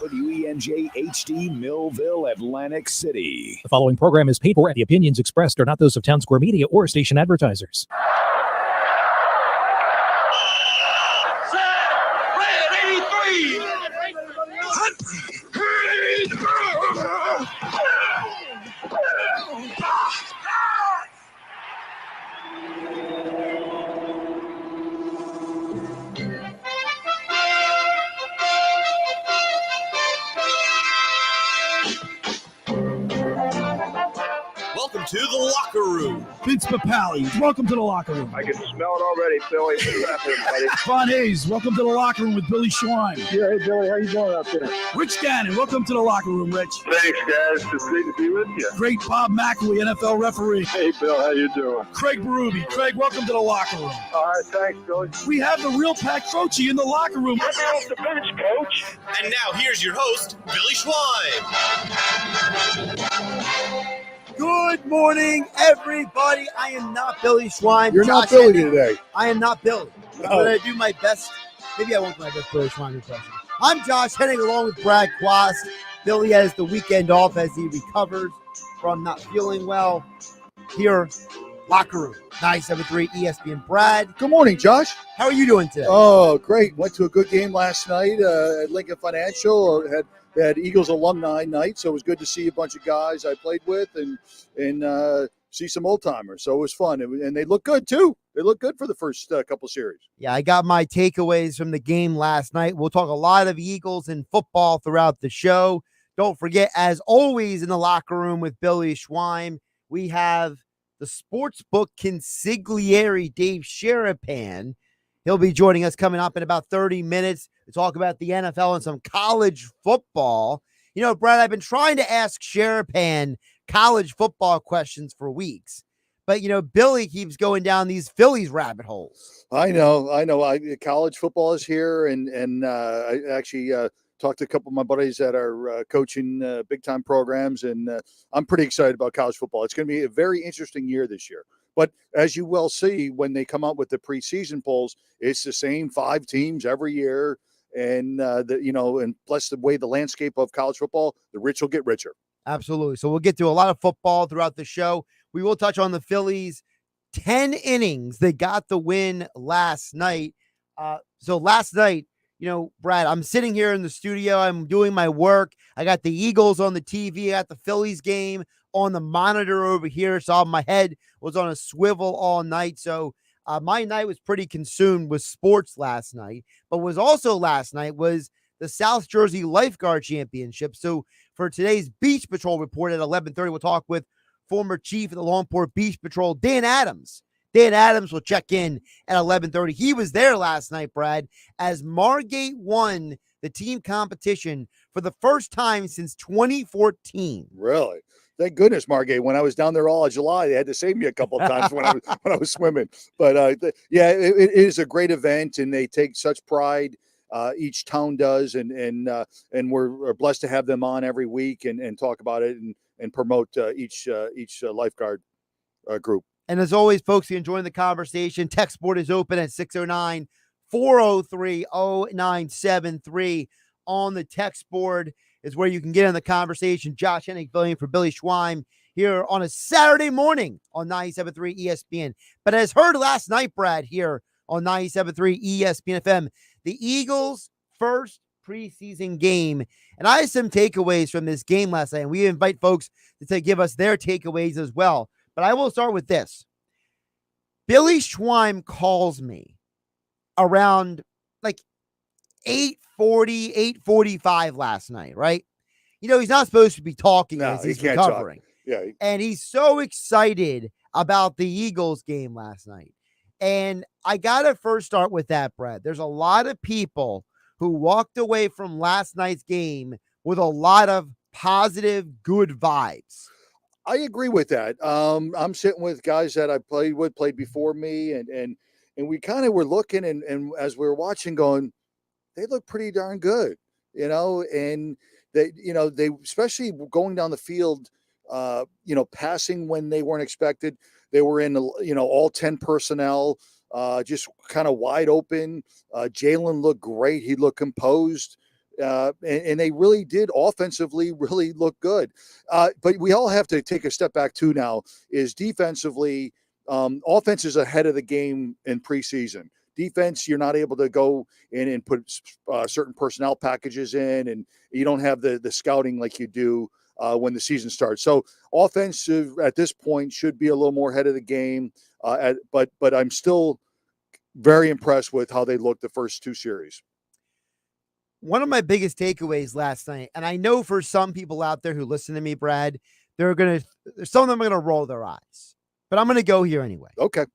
WENJ HD Millville, Atlantic City. The following program is paid for, and the opinions expressed are not those of Town Square Media or station advertisers. Welcome to the locker room. Vince Papali, welcome to the locker room. I can smell it already, Billy. What's happening, buddy? Ron Hayes, welcome to the locker room with Billy Schwein. Yeah, hey, Billy, how you doing out there? Rich Gannon, welcome to the locker room, Rich. Thanks, guys. It's great to be with you. Great Bob McElwee, NFL referee. Hey, Bill, how you doing? Craig Berube. Craig, welcome to the locker room. All right, thanks, Billy. We have the real Pat Croce in the locker room. Get me off the bench, Coach. And now here's your host, Billy Schwein. Good morning, everybody. I am not Billy Schwein. You're not Billy today. I am not Billy. No. I'm going to do my best. Maybe I won't do my best Billy Schwein impression. I'm Josh Hennig along with Brad Quast. Billy has the weekend off as he recovers from not feeling well. Here, locker room, 973 ESPN. Brad. Good morning, Josh. How are you doing today? Oh, great. Went to a good game last night at Lincoln Financial. Had Eagles alumni night, so it was good to see a bunch of guys I played with and see some old timers. So it was fun, and they look good too. They look good for the first couple series. Yeah, I got my takeaways from the game last night. We'll talk a lot of Eagles and football throughout the show. Don't forget, as always, in the locker room with Billy Schwein, we have the sportsbook consigliere, Dave Sharapan. He'll be joining us coming up in about 30 minutes to talk about the NFL and some college football. You know, Brad, I've been trying to ask Sharapan college football questions for weeks. But, you know, Billy keeps going down these Phillies rabbit holes. I know. College football is here, and I actually talked to a couple of my buddies that are coaching big-time programs, and I'm pretty excited about college football. It's going to be a very interesting year this year. But as you will see, when they come out with the preseason polls, it's the same 5 teams every year. And, and plus the way the landscape of college football, the rich will get richer. Absolutely. So we'll get to a lot of football throughout the show. We will touch on the Phillies' 10 innings. They got the win last night. So last night, you know, Brad, I'm sitting here in the studio. I'm doing my work. I got the Eagles on the TV. I got the Phillies game on the monitor over here. So my head was on a swivel all night. So my night was pretty consumed with sports last night. But was also last night was the South Jersey Lifeguard Championships. So for today's Beach Patrol report at 11:30, we'll talk with former chief of the Longport Beach Patrol, Dan Adams. Dan Adams will check in at 11:30. He was there last night, Brad, as Margate won the team competition for the first time since 2014. Really? Thank goodness, Margate. When I was down there all of July, they had to save me a couple of times when I was swimming. But it is a great event, and they take such pride. Each town does, and we're blessed to have them on every week and talk about it and promote each lifeguard group. And as always, folks, you enjoying the conversation. Text board is open at 609-403-0973. On the text board is where you can get in the conversation. Josh Hennig filling in for Billy Schwein here on a Saturday morning on 97.3 ESPN. But as heard last night, Brad, here on 97.3 ESPN FM, the Eagles' first preseason game. And I have some takeaways from this game last night, and we invite folks to give us their takeaways as well. But I will start with this. Billy Schwein calls me around like 8:40, 8:45 last night, right? You know, he's not supposed to be talking as he's recovering. Yeah. And he's so excited about the Eagles game last night. And I got to first start with that, Brad. There's a lot of people who walked away from last night's game with a lot of positive, good vibes. I agree with that. I'm sitting with guys that I played before me, and we kind of were looking and as we were watching going, they look pretty darn good, you know, and they especially going down the field, passing when they weren't expected. They were in, all 10 personnel. kind of wide open. Jalen looked great. He looked composed. And they really did offensively really look good. But we all have to take a step back too now is defensively, offense is ahead of the game in preseason. Defense, you're not able to go in and put certain personnel packages in, and you don't have the scouting like you do when the season starts. So offensive at this point should be a little more ahead of the game. But I'm still very impressed with how they looked the first two series. One of my biggest takeaways last night, and I know for some people out there who listen to me, Brad, some of them are going to roll their eyes, but I'm going to go here anyway. Okay.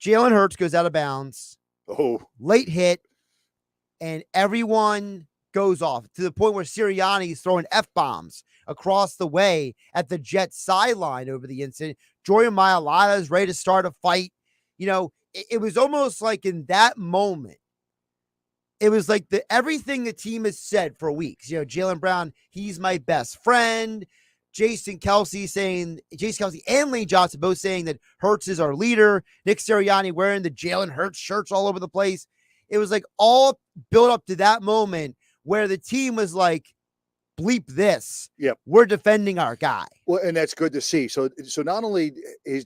Jalen Hurts goes out of bounds. Oh, Late hit, and everyone goes off to the point where Sirianni is throwing F-bombs across the way at the Jets sideline over the incident. Jordan Mailata is ready to start a fight. It was almost like in that moment, it was like everything the team has said for weeks. Jaylen Brown, he's my best friend. Jason Kelsey and Lane Johnson both saying that Hurts is our leader. Nick Sirianni wearing the Jalen Hurts shirts all over the place. It was like all built up to that moment where the team was like, bleep this. Yep. We're defending our guy. Well, and that's good to see. So not only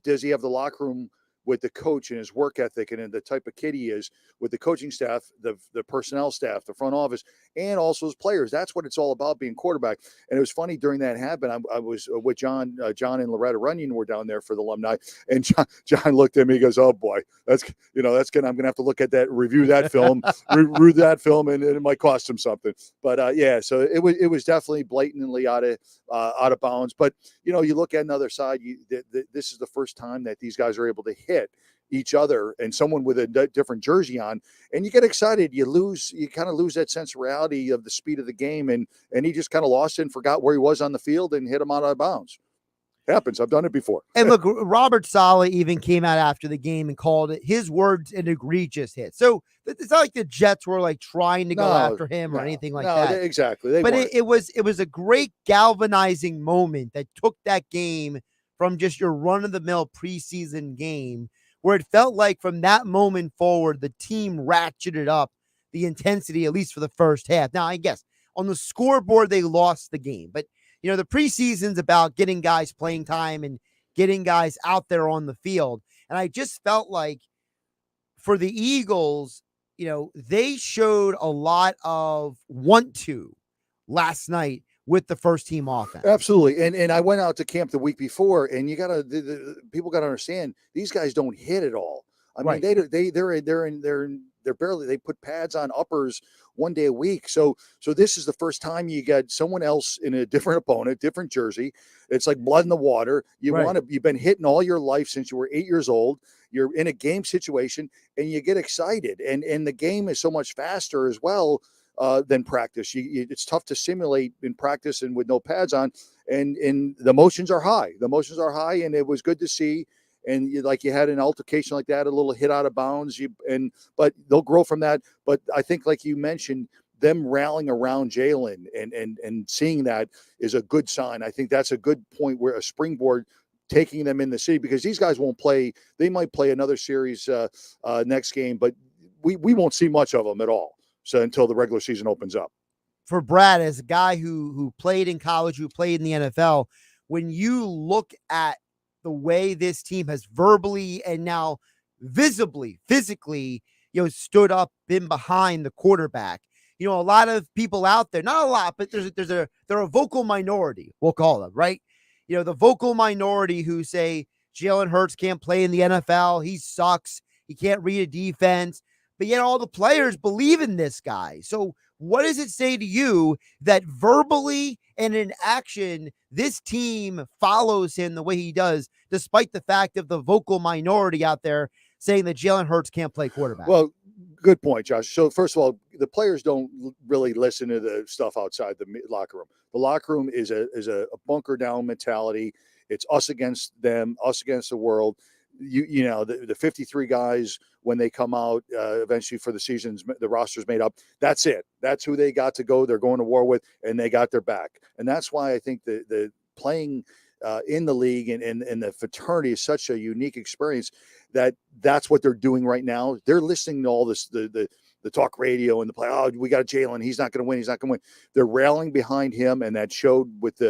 does he have the locker room with the coach and his work ethic and the type of kid he is with the coaching staff, the personnel staff, the front office, and also his players. That's what it's all about, being quarterback. And it was funny during that happened. I was with John and Loretta Runyon were down there for the alumni, and John looked at me. He goes, "Oh boy, I'm going to have to look at that, review that film, review that film, and it might cost him something." But yeah, so it was definitely blatantly out of bounds. But you look at another side. This is the first time that these guys are able to hit each other and someone with a different jersey on, and you get excited. You kind of lose that sense of reality of the speed of the game, and he just kind of lost it and forgot where he was on the field and hit him out of bounds. Happens. I've done it before. And look, Robert Saleh even came out after the game and called it, his words, an egregious hit. So it's not like the Jets were like trying to go after him or anything like that. Exactly. But it was a great galvanizing moment that took that game from just your run-of-the-mill preseason game, where it felt like from that moment forward, the team ratcheted up the intensity, at least for the first half. Now, I guess on the scoreboard, they lost the game. But, the preseason's about getting guys playing time and getting guys out there on the field. And I just felt like for the Eagles, they showed a lot of want to last night with the first team offense. Absolutely. And I went out to camp the week before, and you people got to understand, these guys don't hit at all. I mean, they're barely, they put pads on uppers one day a week. So this is the first time you got someone else in a different opponent, different jersey. It's like blood in the water. You've been hitting all your life since you were 8 years old. You're in a game situation and you get excited, and the game is so much faster as well than practice. It's tough to simulate in practice and with no pads on, and the emotions are high. And it was good to see. And you had an altercation like that, a little hit out of bounds, but they'll grow from that. But I think, like you mentioned, them rallying around Jalen and seeing that is a good sign. I think that's a good point, where a springboard taking them in the city, because these guys won't play. They might play another series next game, but we won't see much of them at all. So until the regular season opens up. For Brad, as a guy who played in college, who played in the NFL, when you look at the way this team has verbally and now visibly, physically, stood up, been behind the quarterback, a lot of people out there, not a lot, but they're a vocal minority, we'll call them, right? The vocal minority who say Jalen Hurts can't play in the NFL. He sucks. He can't read a defense. But yet all the players believe in this guy. So what does it say to you that verbally and in action, this team follows him the way he does, despite the fact of the vocal minority out there saying that Jalen Hurts can't play quarterback? Well, good point, Josh. So first of all, the players don't really listen to the stuff outside the locker room. The locker room is a bunker down mentality. It's us against them, us against the world. The 53 guys, when they come out eventually for the seasons, the roster's made up. That's it. That's who they got to go. They're going to war with, and they got their back. And that's why I think the playing in the league, and the fraternity is such a unique experience that's what they're doing right now. They're listening to all this, the talk radio and the play. Oh, we got Jalen. He's not going to win. He's not going to win. They're rallying behind him, and that showed with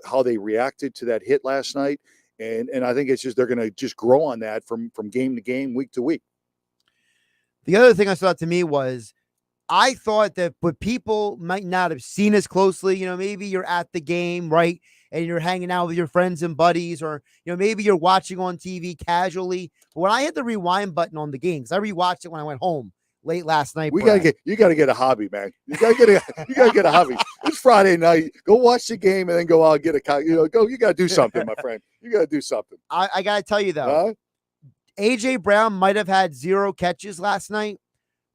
how they reacted to that hit last night. And I think it's just they're going to just grow on that from game to game, week to week. The other thing I saw to me was I thought that what people might not have seen as closely, maybe you're at the game, right? And you're hanging out with your friends and buddies, or, maybe you're watching on TV casually. But when I hit the rewind button on the game, because I rewatched it when I went home late last night. You got to get a hobby, man. You got to get a hobby. It's Friday night. Go watch the game and then go out and get a, you got to do something, my friend. You got to do something. I got to tell you though, AJ Brown might have had 0 catches last night,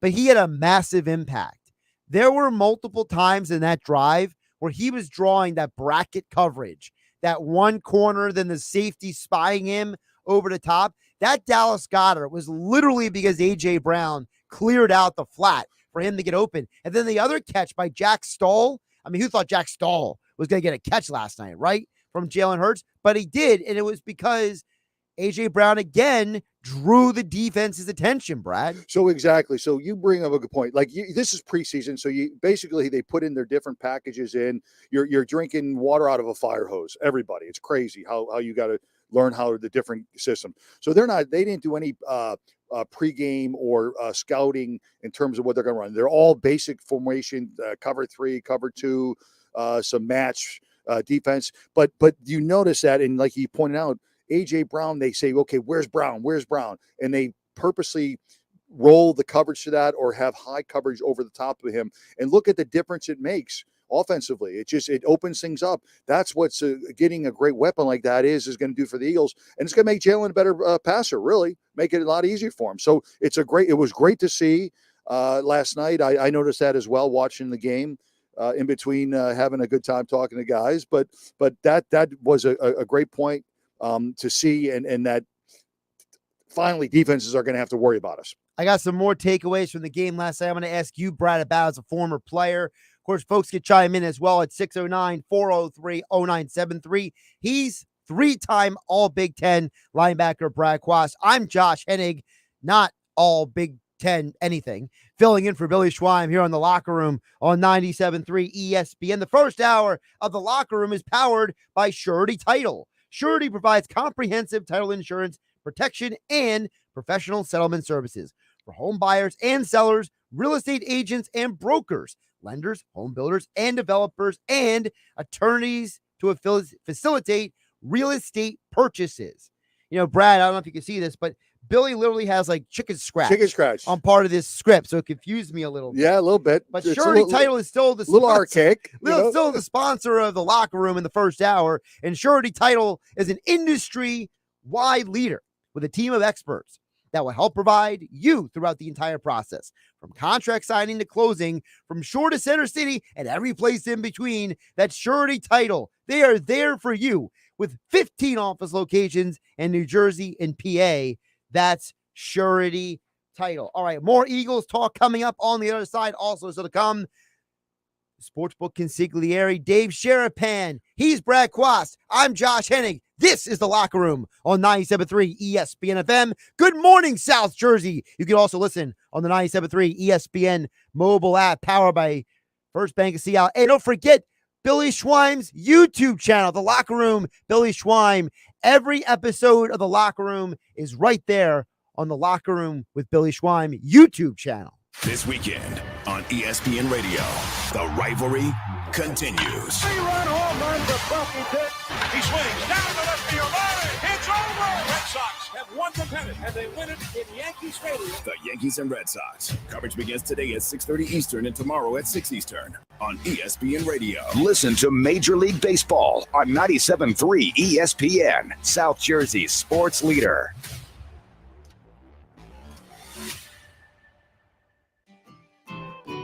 but he had a massive impact. There were multiple times in that drive where he was drawing that bracket coverage, that one corner, then the safety spying him over the top. That Dallas Goedert was literally because AJ Brown cleared out the flat for him to get open. And then the other catch by Jack Stoll. I mean, who thought Jack Stoll was going to get a catch last night, right? From Jalen Hurts, but he did. And it was because AJ Brown again drew the defense's attention, Brad. So exactly. So you bring up a good point. Like this is preseason. So they put in their different packages in. You're drinking water out of a fire hose. Everybody. It's crazy how you got to learn how the different system. So they didn't do any pregame or scouting in terms of what they're going to run. They're all basic formation, cover 3, cover 2, some match defense. But you notice that, and like you pointed out, AJ Brown, they say, okay, where's Brown? And they purposely roll the coverage to that or have high coverage over the top of him. And look at the difference it makes offensively. It opens things up. That's what's getting a great weapon like that is going to do for the Eagles. And it's going to make Jalen a better passer, really make it a lot easier for him. So it was great to see last night. I noticed that as well, watching the game in between having a good time talking to guys. But that was a great point to see, and that finally defenses are going to have to worry about us. I got some more takeaways from the game last night. I'm going to ask you, Brad, about as a former player. Of course, folks can chime in as well at 609-403-0973. He's 3-time All-Big Ten linebacker Brad Quast. I'm Josh Hennig, not All-Big Ten anything, filling in for Billy Schweim here on The Locker Room on 97.3 ESPN. The first hour of The Locker Room is powered by Surety Title. Surety provides comprehensive title insurance, protection, and professional settlement services for home buyers and sellers, real estate agents and brokers, lenders, home builders and developers, and attorneys to facilitate real estate purchases. Brad, I don't know if you can see this, but Billy literally has like chicken scratch on part of this script, so it confused me a little bit. Yeah, a little bit. But Surety Title is still the little archaic. Still the sponsor of The Locker Room in the first hour, and Surety Title is an industry-wide leader with a team of experts that will help provide you throughout the entire process, from contract signing to closing, from shore to center city, and every place in between. That's Surety Title. They are there for you with 15 office locations in New Jersey and PA. That's Surety Title. All right, more Eagles talk coming up on the other side. Also, so to come, Sportsbook Consigliere, Dave Sharapan. He's Brad Quast. I'm Josh Hennig. This is The Locker Room on 97.3 ESPN FM. Good morning, South Jersey. You can also listen on the 97.3 ESPN mobile app powered by First Bank of Seattle. And don't forget Billy Schweim's YouTube channel, The Locker Room, Billy Schweim. Every episode of The Locker Room is right there on The Locker Room with Billy Schweim YouTube channel. This weekend on ESPN Radio, the rivalry continues. Three-run home run for Buffy Pitt. He swings down the left field line. It's over. Red Sox have won the pennant, and they win it in Yankee Stadium. The Yankees and Red Sox. Coverage begins today at 6:30 Eastern and tomorrow at 6 Eastern on ESPN Radio. Listen to Major League Baseball on 97.3 ESPN, South Jersey's sports leader.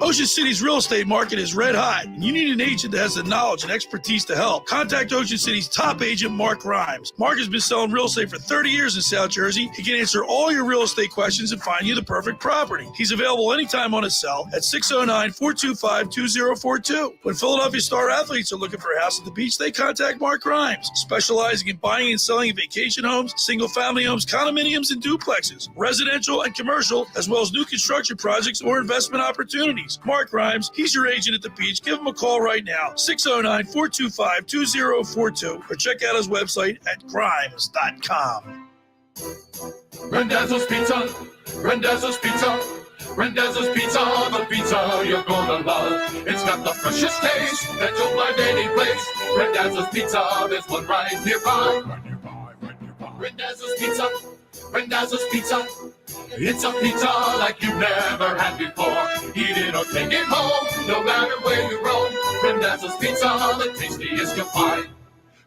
Ocean City's real estate market is red hot, and you need an agent that has the knowledge and expertise to help. Contact Ocean City's top agent, Mark Rhymes. Mark has been selling real estate for 30 years in South Jersey. He can answer all your real estate questions and find you the perfect property. He's available anytime on his cell at 609-425-2042. When Philadelphia star athletes are looking for a house at the beach, they contact Mark Rhymes, specializing in buying and selling vacation homes, single-family homes, condominiums, and duplexes, residential and commercial, as well as new construction projects or investment opportunities. Mark Rhymes, he's your agent at the beach. Give him a call right now, 609-425-2042, or check out his website at grimes.com. Randazzo's Pizza, Randazzo's Pizza, Randazzo's Pizza, the pizza you're gonna love. It's got the freshest taste that you'll find any place. Randazzo's Pizza, there's one right nearby. Randazzo's Pizza, Randazzo's Pizza. It's a pizza like you've never had before. Eat it or take it home, no matter where you roam. Randazzo's Pizza, the tastiest you'll find.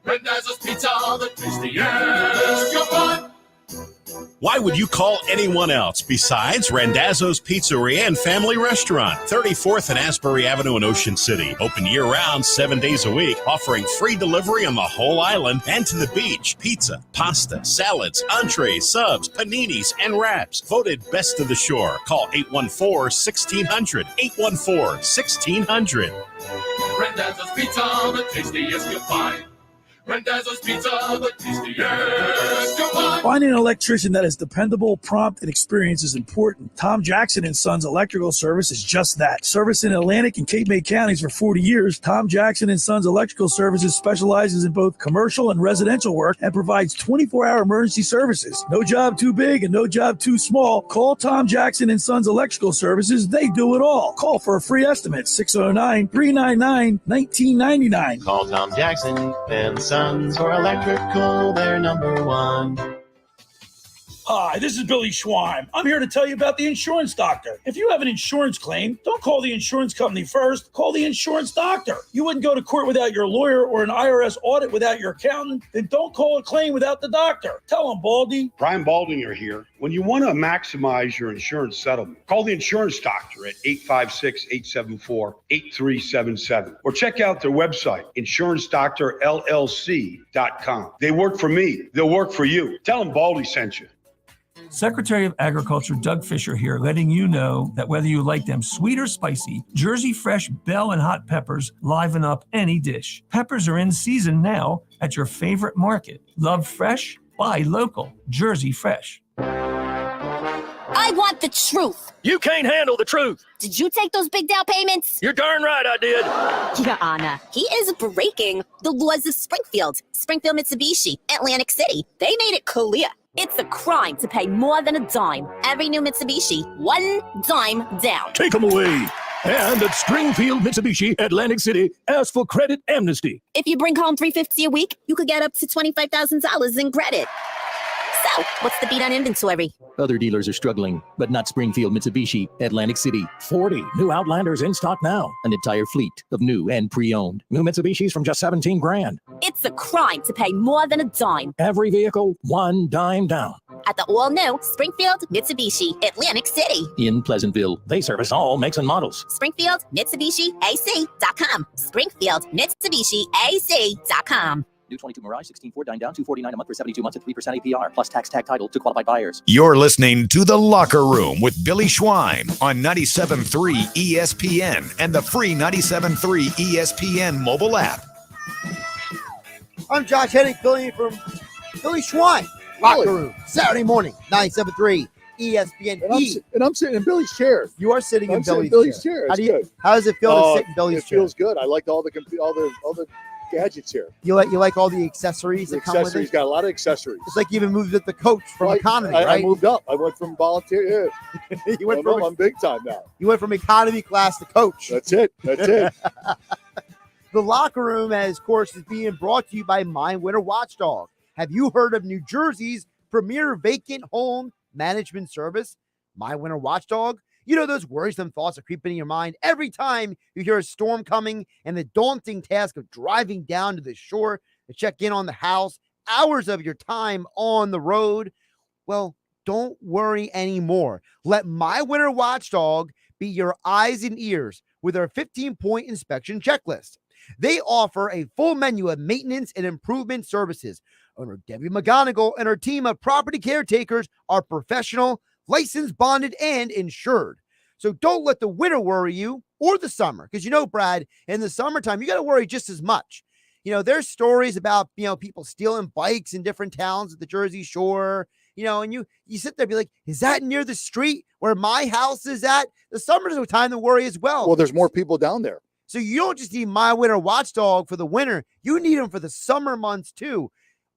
Randazzo's Pizza, the tastiest you'll find. Why would you call anyone else besides Randazzo's Pizzeria and Family Restaurant, 34th and Asbury Avenue in Ocean City. Open year-round, 7 days a week, offering free delivery on the whole island and to the beach. Pizza, pasta, salads, entrees, subs, paninis, and wraps. Voted best of the shore. Call 814-1600. 814-1600. Randazzo's Pizza, the tastiest you'll find. Randazzo's Pizza, the tastiest you'll find. Finding an electrician that is dependable, prompt, and experienced is important. Tom Jackson & Sons Electrical Service is just that. Service in Atlantic and Cape May counties for 40 years, Tom Jackson & Sons Electrical Services specializes in both commercial and residential work and provides 24-hour emergency services. No job too big and no job too small. Call Tom Jackson & Sons Electrical Services. They do it all. Call for a free estimate, 609-399-1999. Call Tom Jackson and Sons for electrical, they're number one. Hi, this is Billy Schwein. I'm here to tell you about the insurance doctor. If you have an insurance claim, don't call the insurance company first. Call the insurance doctor. You wouldn't go to court without your lawyer or an IRS audit without your accountant. Then don't call a claim without the doctor. Tell them, Baldy. Brian Baldinger here. When you want to maximize your insurance settlement, call the insurance doctor at 856-874-8377 or check out their website, insurancedoctorllc.com. They work for me. They'll work for you. Tell them Baldy sent you. Secretary of Agriculture Doug Fisher here, letting you know that whether you like them sweet or spicy, Jersey Fresh bell and hot peppers liven up any dish. Peppers are in season now at your favorite market. Love fresh? Buy local. Jersey Fresh. I want the truth. You can't handle the truth. Did you take those big down payments? You're darn right I did. Your Honor, he is breaking the laws of Springfield Mitsubishi, Atlantic City. They made it clear. It's a crime to pay more than a dime. Every new Mitsubishi, one dime down. Take them away. And at Springfield Mitsubishi, Atlantic City, ask for credit amnesty. If you bring home $350 a week, you could get up to $25,000 in credit. So, what's the beat on inventory? Other dealers are struggling, but not Springfield Mitsubishi, Atlantic City. 40 new Outlanders in stock now. An entire fleet of new and pre-owned. New Mitsubishis from just $17,000. It's a crime to pay more than a dime. Every vehicle, one dime down. At the all-new Springfield Mitsubishi, Atlantic City. In Pleasantville. They service all makes and models. Springfield MitsubishiAC.com. Springfield MitsubishiAC.com. New 22 Mirage, 16.4, dine down, $249 a month for 72 months at 3% APR, plus tax tag title to qualified buyers. You're listening to The Locker Room with Billy Schwein on 97.3 ESPN and the free 97.3 ESPN mobile app. I'm Josh Hennig, filling in from Billy Schwein, Locker Room, Saturday morning, 97.3 ESPN. And I'm sitting in Billy's chair. You are sitting in Billy's chair. How does it feel to sit in Billy's chair? It feels good. I like all the gadgets here. You like all the accessories that come with it? Got a lot of accessories. It's like you even moved up the coach from economy, right? I moved up. I went from volunteer. Yeah. I'm big time now. You went from economy class to coach. That's it. The Locker Room, of course, is being brought to you by My Winter Watchdog. Have you heard of New Jersey's premier vacant home management service, My Winter Watchdog? You know, those worrisome thoughts are creeping in your mind every time you hear a storm coming and the daunting task of driving down to the shore to check in on the house, hours of your time on the road. Well, don't worry anymore. Let My Winter Watchdog be your eyes and ears with our 15-point inspection checklist. They offer a full menu of maintenance and improvement services. Owner Debbie McGonigal and her team of property caretakers are professional, licensed, bonded, and insured. So don't let the winter worry you or the summer, because Brad, in the summertime, you got to worry just as much. There's stories about, people stealing bikes in different towns at the Jersey Shore, and you sit there and be like, is that near the street where my house is at? The summer's no time to worry as well. Well, there's more people down there. So you don't just need My Winter Watchdog for the winter. You need them for the summer months too.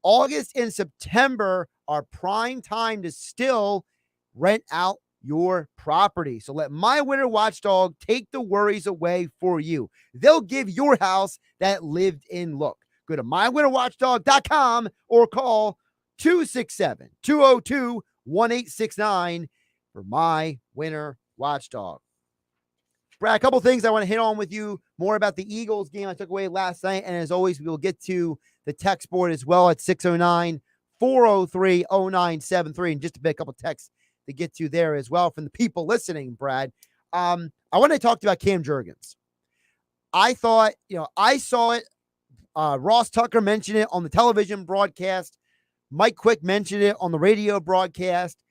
August and September are prime time to still rent out your property. So let My Winter Watchdog take the worries away for you. They'll give your house that lived-in look. Go to mywinterwatchdog.com or call 267-202-1869 for My Winter Watchdog. Brad, a couple things I want to hit on with you more about the Eagles game I took away last night. And as always, we will get to the text board as well at 609-403-0973. And just to pick a couple texts to get to there as well from the people listening, Brad. I want to talk about Cam Jurgens. I thought, I saw it. Ross Tucker mentioned it on the television broadcast. Mike Quick mentioned it on the radio broadcast.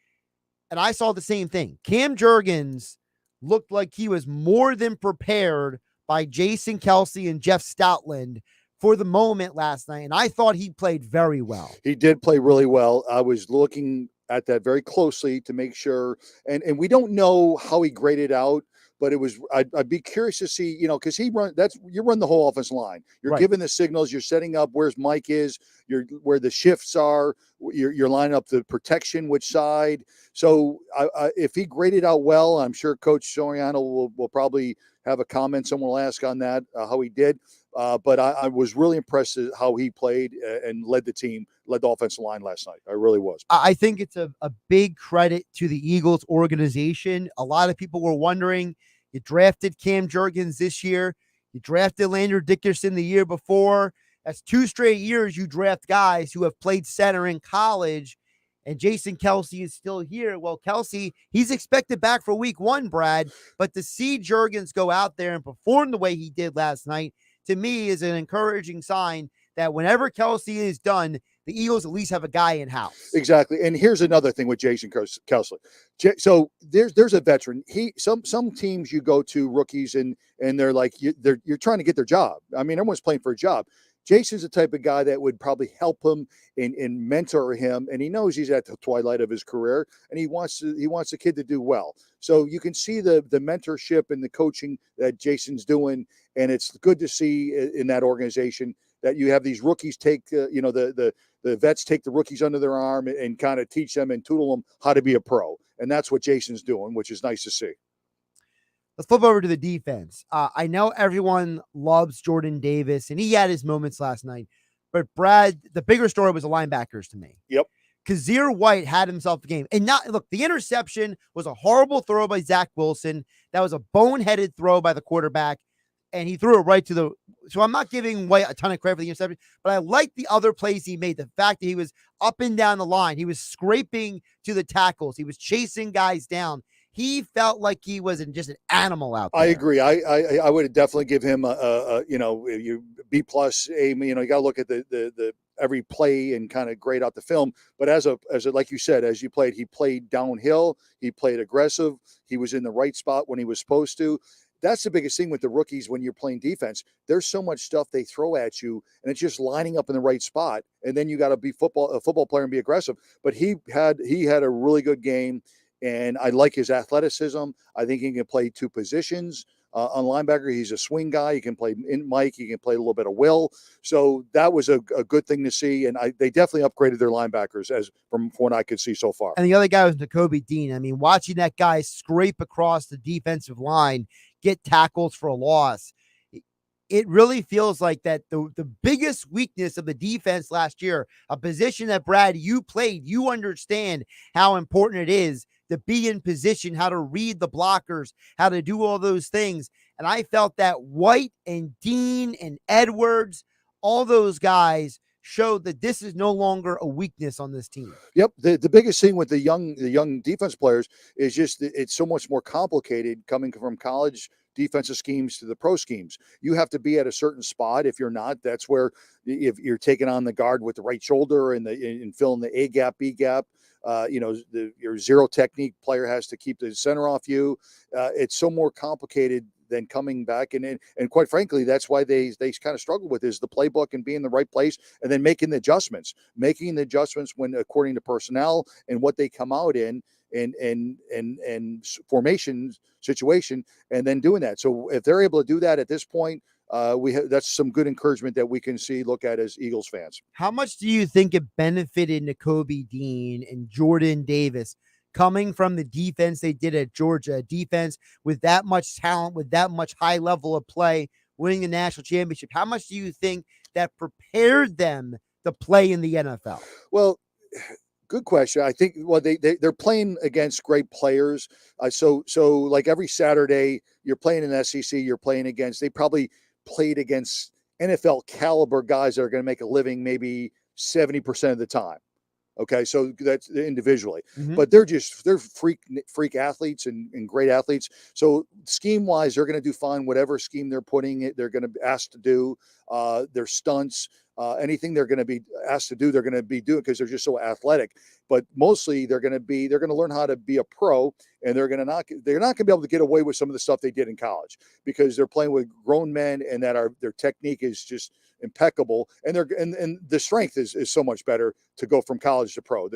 And I saw the same thing. Cam Jurgens looked like he was more than prepared by Jason Kelsey and Jeff Stoutland for the moment last night. And I thought he played very well. He did play really well. I was looking at that very closely to make sure. And we don't know how he graded out, but I'd be curious to see, because you run the whole offensive line. You're Right. giving the signals, you're setting up where's Mike is, where the shifts are, you're lining up the protection, which side. So if he graded out well, I'm sure Coach Soriano will probably have a comment. Someone will ask on that, how he did. But I was really impressed at how he played and led the offensive line last night. I really was. I think it's a big credit to the Eagles organization. A lot of people were wondering, you drafted Cam Jurgens this year. You drafted Landry Dickerson the year before. That's 2 straight years you draft guys who have played center in college, and Jason Kelsey is still here. Well, Kelsey, he's expected back for week 1, Brad, but to see Jurgens go out there and perform the way he did last night, to me, is an encouraging sign that whenever Kelsey is done, the Eagles at least have a guy in house. Exactly. And here's another thing with Jason Kelsey. So there's a veteran. Some teams you go to rookies and they're like, you're trying to get their job. I mean, everyone's playing for a job. Jason's the type of guy that would probably help him and mentor him. And he knows he's at the twilight of his career and he wants the kid to do well. So you can see the mentorship and the coaching that Jason's doing. And it's good to see in that organization that you have these rookies take, the vets take the rookies under their arm and kind of teach them and tutor them how to be a pro. And that's what Jason's doing, which is nice to see. Let's flip over to the defense. I know everyone loves Jordan Davis, and he had his moments last night. But, Brad, the bigger story was the linebackers to me. Yep. Kazir White had himself a game. And the interception was a horrible throw by Zach Wilson. That was a boneheaded throw by the quarterback, and he threw it right to the – so I'm not giving White a ton of credit for the interception, but I like the other plays he made. The fact that he was up and down the line. He was scraping to the tackles. He was chasing guys down. He felt like he was just an animal out there. I agree. I would definitely give him a B plus. You got to look at the every play and kind of grade out the film. But as like you said, as you played, he played downhill. He played aggressive. He was in the right spot when he was supposed to. That's the biggest thing with the rookies when you're playing defense. There's so much stuff they throw at you, and it's just lining up in the right spot. And then you got to be a football player and be aggressive. But he had a really good game. And I like his athleticism. I think he can play 2 positions on linebacker. He's a swing guy. He can play in Mike. He can play a little bit of Will. So that was a good thing to see. And they definitely upgraded their linebackers from what I could see so far. And the other guy was Nakobe Dean. I mean, watching that guy scrape across the defensive line, get tackles for a loss, it really feels like that the biggest weakness of the defense last year, a position that, Brad, you played, you understand how important it is to be in position, how to read the blockers, how to do all those things. And I felt that White and Dean and Edwards, all those guys showed that this is no longer a weakness on this team. Yep. The biggest thing with the young defense players is just it's so much more complicated coming from college defensive schemes to the pro schemes. You have to be at a certain spot. If you're not, that's where if you're taking on the guard with the right shoulder and filling the A gap, B gap, your zero technique player has to keep the center off you. It's so more complicated than coming back. And quite frankly, that's why they kind of struggle with is the playbook and being in the right place and then making the adjustments when according to personnel and what they come out in and formation situation, and then doing that. So if they're able to do that at this point, that's some good encouragement that we can look at as Eagles fans. How much do you think it benefited Nakobe Dean and Jordan Davis coming from the defense they did at Georgia, defense with that much talent, with that much high level of play, winning the national championship? How much do you think that prepared them to play in the NFL? Well, good question. I think they're playing against great players. So like every Saturday you're playing in SEC, you're playing against. They probably played against NFL caliber guys that are going to make a living maybe 70% of the time. Okay, so that's individually, but they're freak athletes and great athletes. So scheme wise, they're going to do fine. Whatever scheme they're putting it, they're going to be asked to do their stunts, anything they're going to be asked to do, they're going to be doing because they're just so athletic. But mostly they're going to learn how to be a pro, and they're not going to be able to get away with some of the stuff they did in college because they're playing with grown men and their technique is just impeccable, and the strength is so much better to go from college to pro.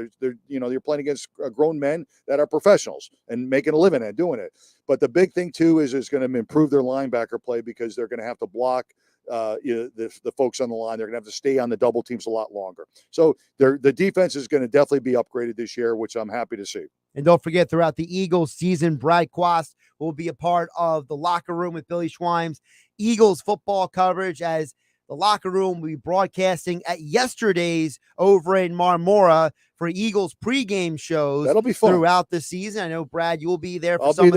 You're playing against grown men that are professionals and making a living at doing it. But the big thing too is going to improve their linebacker play because they're going to have to block the folks on the line. They're going to have to stay on the double teams a lot longer. So the defense is going to definitely be upgraded this year, which I'm happy to see. And don't forget, throughout the Eagles season, Brad Quast will be a part of the locker room with Billy Schweim's Eagles football coverage, as the locker room will be broadcasting at yesterday's over in Marmora for Eagles pregame shows. That'll be fun throughout the season. I know, Brad, you'll be there for some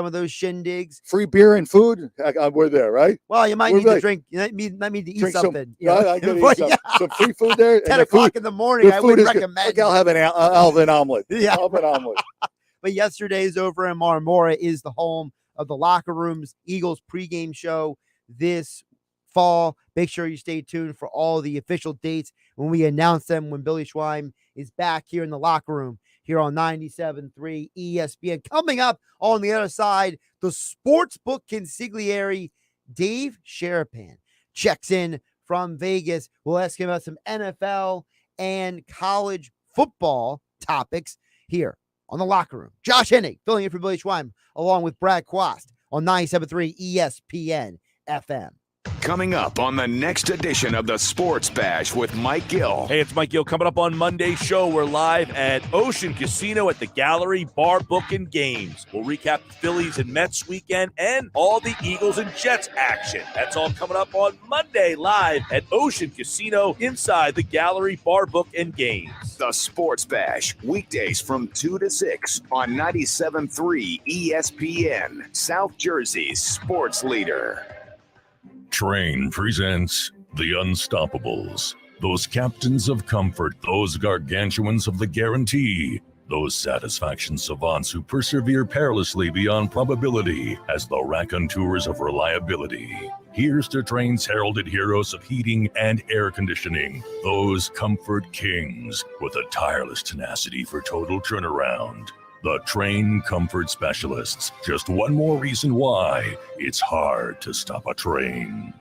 of those shindigs. Free beer and food. We're there, right? Well, you might need to drink. You might need to eat something. I gotta eat some free food there. 10 o'clock in the morning, I would recommend. I'll have an Alvin omelet. Yeah. Alvin omelet. But yesterday's over in Marmora is the home of the locker room's Eagles pregame show this fall. Make sure you stay tuned for all the official dates when we announce them, when Billy Schweim is back here in the locker room here on 97.3 ESPN. Coming up on the other side, the sportsbook consigliere Dave Sharapan checks in from Vegas. We'll ask him about some NFL and college football topics here on the locker room. Josh Hennig filling in for Billy Schweim along with Brad Quast on 97.3 ESPN FM. Coming up on the next edition of the Sports Bash with Mike Gill. Hey, it's Mike Gill. Coming up on Monday's show, we're live at Ocean Casino at the Gallery Bar Book and Games. We'll recap the Phillies and Mets weekend and all the Eagles and Jets action. That's all coming up on Monday live at Ocean Casino inside the Gallery Bar Book and Games. The Sports Bash, weekdays from 2 to 6 on 97.3 ESPN, South Jersey's sports leader. Train presents The Unstoppables. Those captains of comfort, those gargantuans of the guarantee, those satisfaction savants who persevere perilously beyond probability as the raconteurs of reliability. Here's to Train's heralded heroes of heating and air conditioning, those comfort kings with a tireless tenacity for total turnaround. The Train Comfort Specialists. Just one more reason why it's hard to stop a train.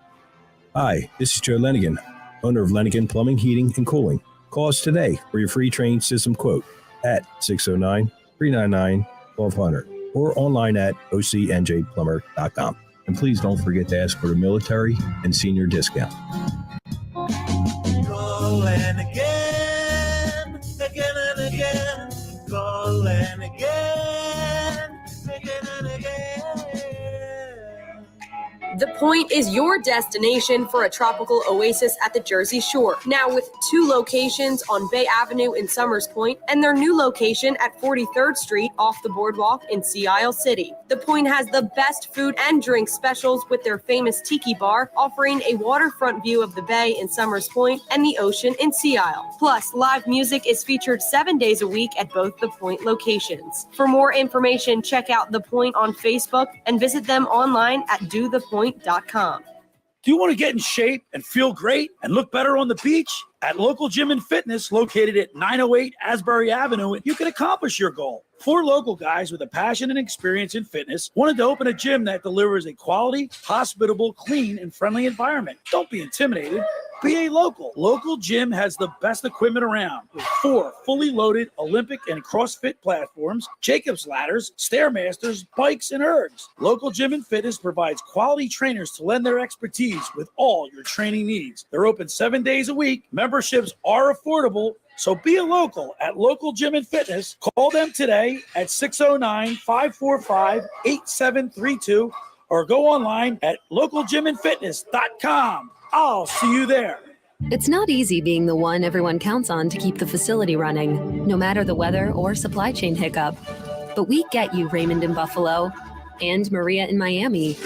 Hi, this is Joe Lenigan, owner of Lenigan Plumbing, Heating, and Cooling. Call us today for your free train system quote at 609-399-1200 or online at ocnjplumber.com. And please don't forget to ask for the military and senior discount. Call Lenigan, again and again. Call Lenigan, again and again. The Point is your destination for a tropical oasis at the Jersey Shore. Now with 2 locations on Bay Avenue in Summers Point and their new location at 43rd Street off the boardwalk in Sea Isle City. The Point has the best food and drink specials with their famous Tiki Bar, offering a waterfront view of the bay in Summers Point and the ocean in Sea Isle. Plus, live music is featured 7 days a week at both The Point locations. For more information, check out The Point on Facebook and visit them online at dothepoint.com. Do you want to get in shape and feel great and look better on the beach? At Local Gym and Fitness, located at 908 Asbury Avenue, you can accomplish your goal. 4 local guys with a passion and experience in fitness wanted to open a gym that delivers a quality, hospitable, clean, and friendly environment. Don't be intimidated. Be a local. Local Gym has the best equipment around with 4 fully loaded Olympic and CrossFit platforms, Jacob's ladders, Stairmasters, bikes, and ergs. Local Gym and Fitness provides quality trainers to lend their expertise with all your training needs. They're open 7 days a week. Memberships are affordable. So be a local at Local Gym and Fitness. Call them today at 609-545-8732 or go online at localgymandfitness.com. I'll see you there. It's not easy being the one everyone counts on to keep the facility running, no matter the weather or supply chain hiccup. But we get you, Raymond in Buffalo, and Maria in Miami,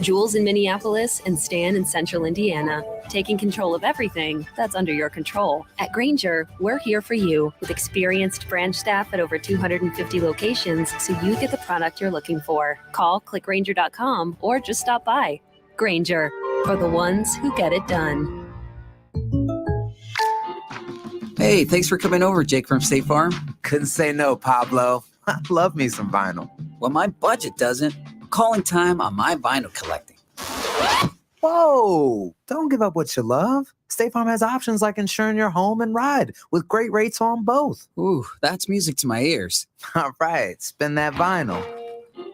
Jules in Minneapolis, and Stan in Central Indiana, taking control of everything that's under your control. At Grainger, we're here for you with experienced branch staff at over 250 locations so you get the product you're looking for. Call, click Grainger.com, or just stop by. Grainger, for the ones who get it done. Hey, thanks for coming over, Jake from State Farm. Couldn't say no, Pablo. I love me some vinyl. Well, my budget doesn't. Calling time on my vinyl collecting. Whoa! Don't give up what you love. State Farm has options like insuring your home and ride with great rates on both. Ooh, that's music to my ears. All right, spin that vinyl.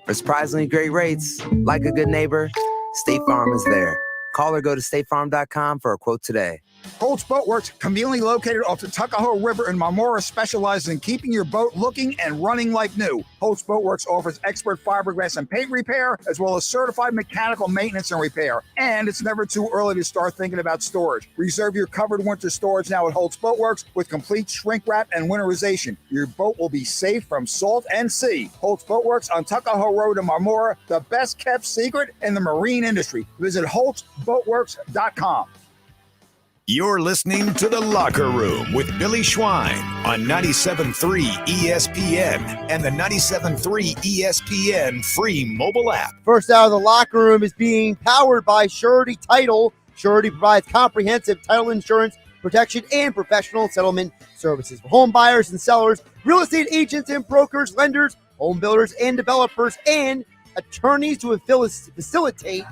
For surprisingly great rates, like a good neighbor, State Farm is there. Call or go to statefarm.com for a quote today. Holtz Boatworks, conveniently located off the Tuckahoe River in Marmora, specializes in keeping your boat looking and running like new. Holtz Boatworks offers expert fiberglass and paint repair, as well as certified mechanical maintenance and repair. And it's never too early to start thinking about storage. Reserve your covered winter storage now at Holtz Boatworks with complete shrink wrap and winterization. Your boat will be safe from salt and sea. Holtz Boatworks on Tuckahoe Road in Marmora, the best kept secret in the marine industry. Visit HoltzBoatworks.com. You're listening to The Locker Room with Billy Schwein on 97.3 ESPN and the 97.3 ESPN free mobile app. First out of the locker room is being powered by Surety Title. Surety provides comprehensive title insurance, protection, and professional settlement services for home buyers and sellers, real estate agents and brokers, lenders, home builders and developers, and attorneys to facilitate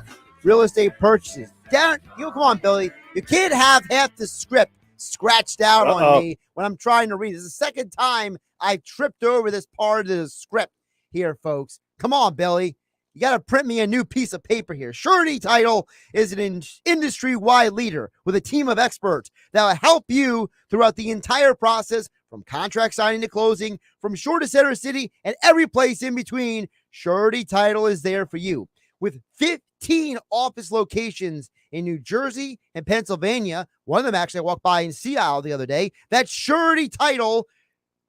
real estate purchases. Come on, Billy. You can't have half the script scratched out on me when I'm trying to read. This is the second time I've tripped over this part of the script here, folks. Come on, Billy. You got to print me a new piece of paper here. Surety Title is an industry-wide leader with a team of experts that will help you throughout the entire process, from contract signing to closing, from shore to center city, and every place in between. Surety Title is there for you. With 15 office locations in New Jersey and Pennsylvania. One of them actually I walked by in Sea Isle the other day. That's Surety Title,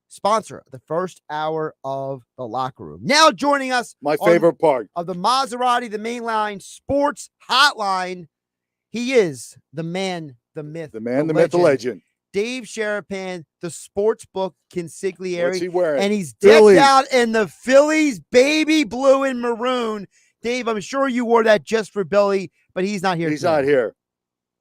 sponsor of the first hour of the locker room. Now joining us, my favorite part of the Maserati, the Mainline Sports Hotline. He is the man, the myth, the myth, the legend. Dave Sharapan, the sportsbook consigliere. What's he wearing? And he's decked out in the Phillies baby blue and maroon. Dave, I'm sure you wore that just for Billy, but he's not here. He's not here.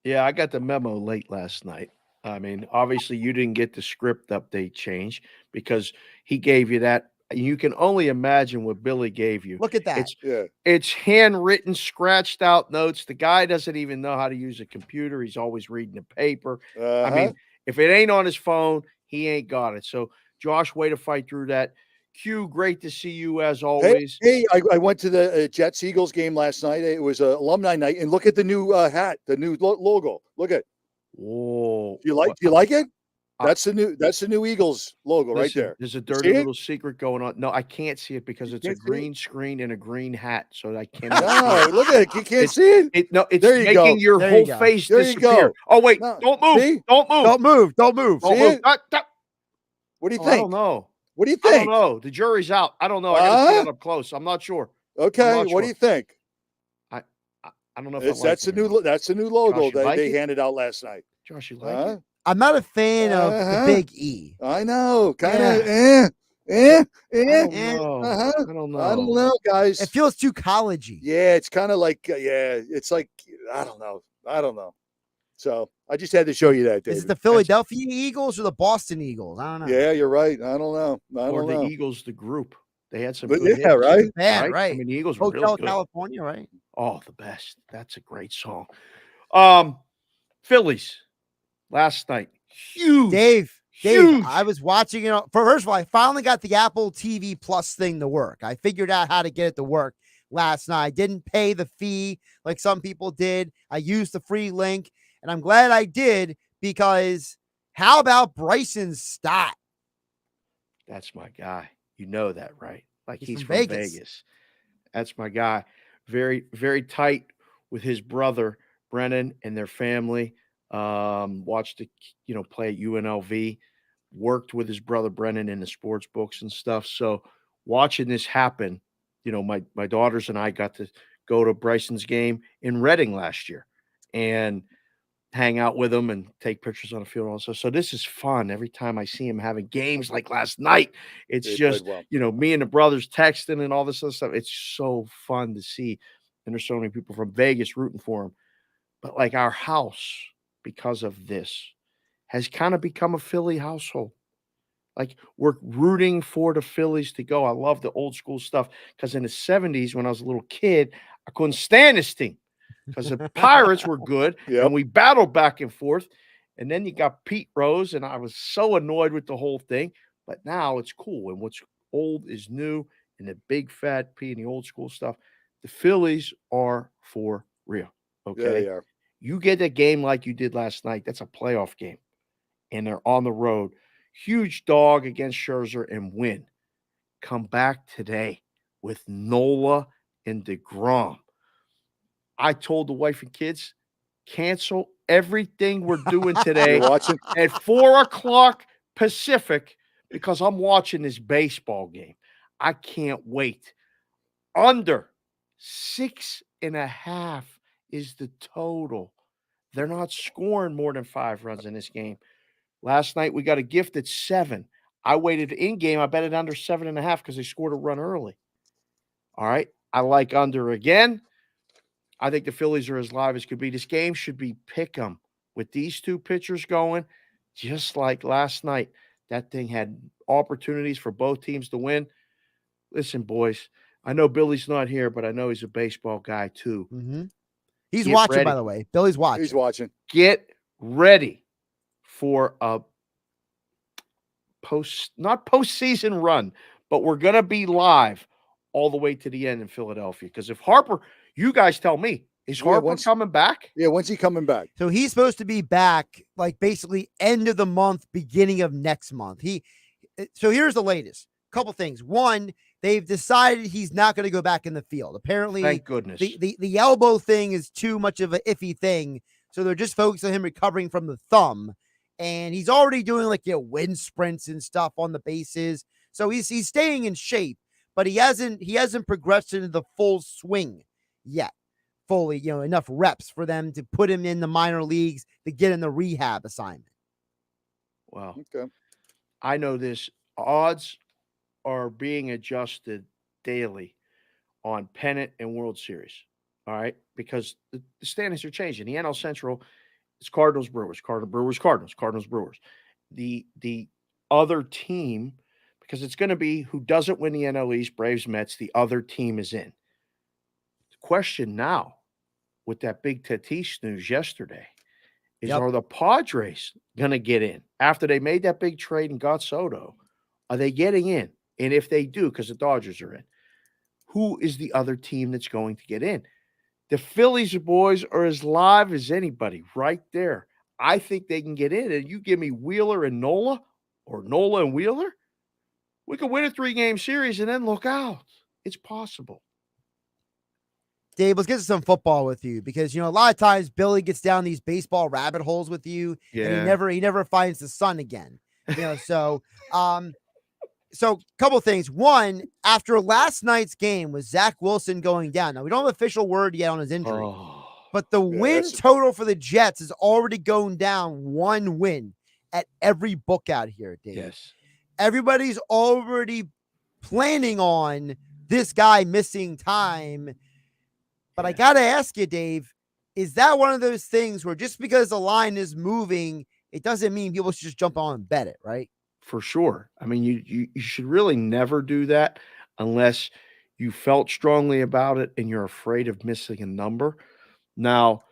Yeah, I got the memo late last night. I mean, obviously you didn't get the script update change because he gave you that. You can only imagine what Billy gave you. Look at that. It's handwritten, scratched out notes. The guy doesn't even know how to use a computer. He's always reading the paper. I mean, if it ain't on his phone, he ain't got it. So, Josh, way to fight through that. Q, great to see you as always. Hey, I went to the Jets-Eagles game last night. It was an alumni night, and look at the new hat, the new logo. Look at it. Whoa. Do you like it? That's the new Eagles logo right there. There's a You dirty see it? little secret going on. No, I can't see it because it's a green screen and a green hat, so I cannot see No, it. look at it. You can't see it. No, it's There you go. making your There whole you go. face There you disappear. go. Oh, wait. No, Don't move. see? Don't move. Don't move. Don't move. Don't See move. it? What do you I think? don't know. What do you I think? don't know. The jury's out. I don't know. I got to see it up close. I'm not sure. Okay, what do you think? I don't know if That's the new logo Josh, you like they it? handed out last night. Josh, you like it? I'm not a fan of the Big E. I know, kind of. I don't know. I don't know, guys. It feels too collegey. Yeah, it's kind of like it's like I don't know. So I just had to show you that, David. Is it the Philadelphia Eagles or the Boston Eagles? I don't know. Yeah, you're right. I don't know. Or the Eagles, the group. They had some But good yeah, hits. right? Man, right. I mean, the Eagles were Hotel really good. California, right? Oh, the best. That's a great song. Phillies last night. Huge. Dave, Huge. I was watching it. First of all, I finally got the Apple TV Plus thing to work. I figured out how to get it to work last night. I didn't pay the fee like some people did. I used the free link, and I'm glad I did because how about Bryson Stott? That's my guy. You know that, right? Like he's from from Vegas. Vegas. That's my guy. Very, very tight with his brother, Brennan, and their family. Watched it, play at UNLV, worked with his brother Brennan in the sports books and stuff. So watching this happen, my daughters and I got to go to Bryson's game in Reading last year and hang out with him and take pictures on the field also. So this is fun. Every time I see him having games like last night, it's They just, played well. me and the brothers texting and all this other stuff. It's so fun to see. And there's so many people from Vegas rooting for him. But like our house, because of this, has kind of become a Philly household. Like we're rooting for the Phillies to go. I love the old school stuff because in the 70s, when I was a little kid, I couldn't stand this team because the Pirates were good and we battled back and forth. And then you got Pete Rose, and I was so annoyed with the whole thing. But now it's cool. And what's old is new, and the big fat P and the old school stuff. The Phillies are for real. Okay. Yeah, they are. You get a game like you did last night, that's a playoff game. And they're on the road. Huge dog against Scherzer and win. Come back today with Nola and DeGrom. I told the wife and kids, cancel everything we're doing today You're watching? at 4:00 Pacific because I'm watching this baseball game. I can't wait. Under 6.5 is the total. They're not scoring more than 5 runs in this game. Last night, we got a gift at 7. I waited in game. I bet it under 7.5 because they scored a run early. All right. I like under again. I think the Phillies are as live as could be. This game should be pick 'em with these two pitchers going, just like last night. That thing had opportunities for both teams to win. Listen, boys, I know Billy's not here, but I know he's a baseball guy too. Mm-hmm. He's Get watching, ready. by the way. Billy's watching. He's watching. Get ready for a not postseason run, but we're going to be live all the way to the end in Philadelphia. Because if Harper, you guys tell me, is Harper coming back? Yeah, when's he coming back? So he's supposed to be back like basically end of the month, beginning of next month. So here's the latest. Couple things. One, they've decided he's not going to go back in the field. Apparently, Thank goodness. The elbow thing is too much of an iffy thing. So they're just focused on him recovering from the thumb. And he's already doing wind sprints and stuff on the bases. So he's staying in shape, but he hasn't progressed into the full swing yet. Fully, enough reps for them to put him in the minor leagues to get in the rehab assignment. Wow. Okay. I know this. Odds are being adjusted daily on pennant and World Series. All right. Because the standings are changing. The NL Central is Cardinals, Brewers, Cardinals, Brewers. The other team, because it's going to be who doesn't win the NL East, Braves, Mets, the other team is in. The question now with that big Tatis news yesterday is, are the Padres going to get in? After they made that big trade and got Soto, are they getting in? And if they do, because the Dodgers are in, who is the other team that's going to get in? The Phillies, boys, are as live as anybody right there. I think they can get in. And you give me Wheeler and Nola or Nola and Wheeler, we could win a 3-game series and then look out. It's possible. Dave, let's get to some football with you because, a lot of times Billy gets down these baseball rabbit holes with you and he never finds the sun again. So couple things. One, after last night's game with Zach Wilson going down, now we don't have official word yet on his injury, but the win total for the Jets is already going down 1 win at every book out here, Dave. Yes. Everybody's already planning on this guy missing time. But I got to ask you, Dave, is that one of those things where just because the line is moving, it doesn't mean people should just jump on and bet it, right? For sure. I mean, you should really never do that unless you felt strongly about it and you're afraid of missing a number. Now,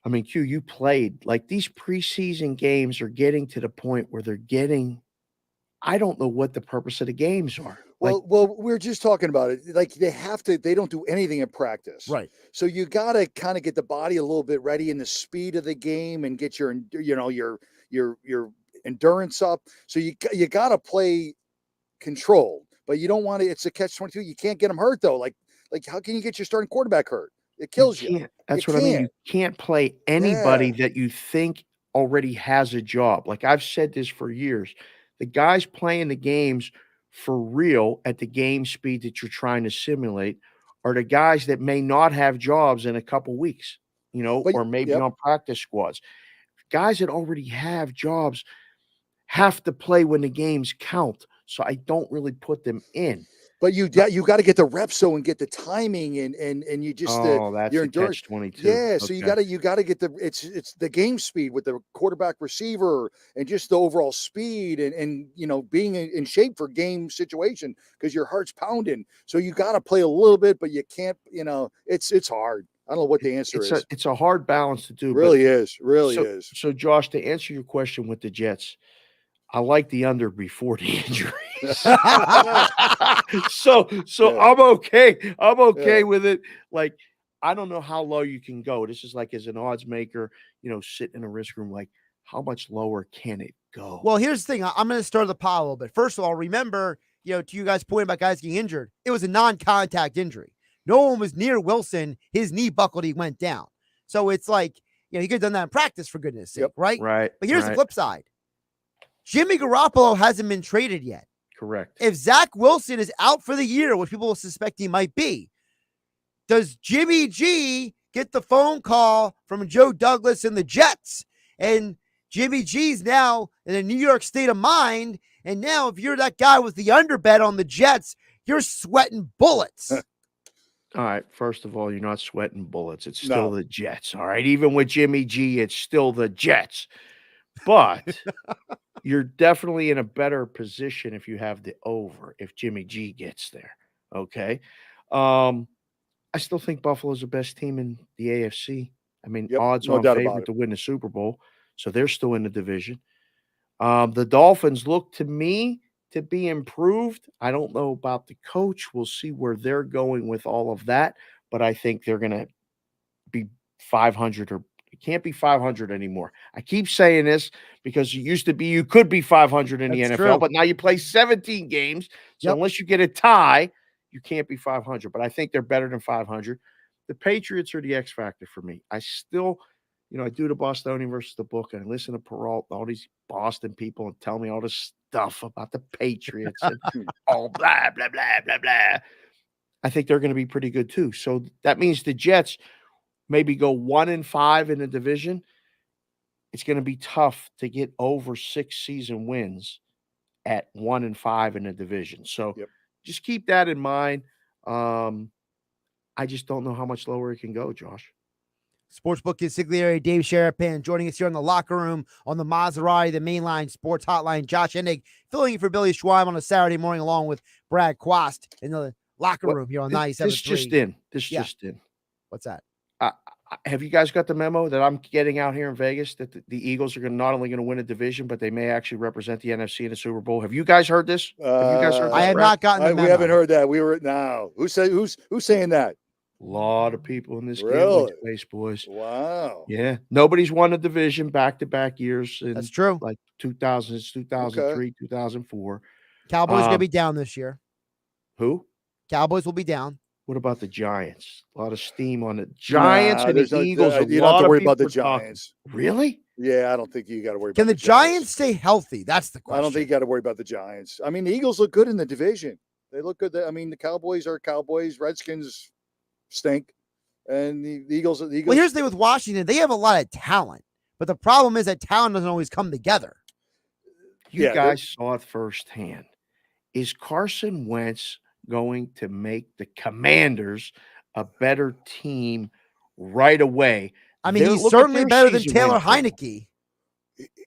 I mean, Q, you played. Like, these preseason games are getting to the point where they're getting – I don't know what the purpose of the games are. Well, we're just talking about it. Like, they don't do anything in practice. Right. So you got to kind of get the body a little bit ready in the speed of the game and get your endurance up. So you got to play controlled, but you don't want to, it's a catch-22. You can't get them hurt though. Like how can you get your starting quarterback hurt? It kills you. That's what I mean. You can't play anybody that you think already has a job. Like, I've said this for years. The guys playing the games for real at the game speed that you're trying to simulate are the guys that may not have jobs in a couple weeks, or maybe on practice squads. Guys that already have jobs have to play when the games count. So I don't really put them in. But you got to get the reps and get the timing and you just that's your a endurance. catch-22. Yeah, so you got to get it's the game speed with the quarterback receiver and just the overall speed and being in shape for game situation because your heart's pounding. So you got to play a little bit, but you can't. It's hard. I don't know what the answer is. It's a hard balance to do. Really is. So Josh, to answer your question with the Jets, I like the under before the injuries. so I'm okay. I'm okay with it. Like, I don't know how low you can go. This is like, as an odds maker, sitting in a risk room, like, how much lower can it go? Well, here's the thing. I'm going to stir the pot a little bit. First of all, remember, to you guys' point about guys getting injured, it was a non-contact injury. No one was near Wilson. His knee buckled. He went down. So it's like, he could have done that in practice, for goodness sake, right? Right. But here's the flip side. Jimmy Garoppolo hasn't been traded yet. Correct. If Zach Wilson is out for the year, which people will suspect he might be, does Jimmy G get the phone call from Joe Douglas and the Jets? And Jimmy G's now in a New York state of mind. And now if you're that guy with the underbet on the Jets, you're sweating bullets. All right. First of all, you're not sweating bullets. It's still the Jets. All right. Even with Jimmy G, it's still the Jets. But you're definitely in a better position if you have the over, if Jimmy G gets there. Okay. I still think Buffalo's the best team in the AFC. I mean, odds on favorite to win the Super Bowl. So they're still in the division. The Dolphins look to me to be improved. I don't know about the coach. We'll see where they're going with all of that. But I think they're going to be 500 or it can't be 500 anymore. I keep saying this because it used to be you could be 500 in the NFL, but now you play 17 games. So unless you get a tie, you can't be 500. But I think they're better than 500. The Patriots are the X factor for me. I still, I do the Bostonian versus the book, and I listen to Peralt, all these Boston people, and tell me all this stuff about the Patriots and all blah, blah, blah, blah, blah. I think they're going to be pretty good too. So that means the Jets maybe go 1-5 in the division. It's going to be tough to get over 6 season wins at 1-5 in the division. So just keep that in mind. I just don't know how much lower it can go, Josh. Sportsbook Consigliere Dave Sharapan joining us here in the locker room on the Maserati, the Mainline Sports Hotline. Josh Hennig filling in for Billy Schweim on a Saturday morning along with Brad Quast in the locker room here on 97.3. This just in. Just in. What's that? Have you guys got the memo that I'm getting out here in Vegas that the Eagles are not only going to win a division, but they may actually represent the NFC in the Super Bowl? Have you guys heard this? I have not gotten the memo. We haven't heard that. Who's saying that? A lot of people in this Really? gambling space, boys. Wow. Yeah. Nobody's won a division back-to-back years. That's true. Like 2000s, 2003, 2004. Cowboys going to be down this year. Who? Cowboys will be down. What about the Giants? A lot of steam on the Giants and there's the no- Eagles. you don't have to worry about the people are talking. Giants. Really? Yeah, I don't think you got to worry Can about the Giants stay healthy? That's the question. I don't think you got to worry about the Giants. I mean, the Eagles look good in the division. They look good. I mean, the Cowboys are Cowboys. Redskins stink. And the Eagles. Well, here's the thing with Washington. They have a lot of talent. But the problem is that talent doesn't always come together. You guys saw it firsthand. Is Carson Wentz going to make the Commanders a better team right away? I mean, he's certainly better than Taylor Heineke.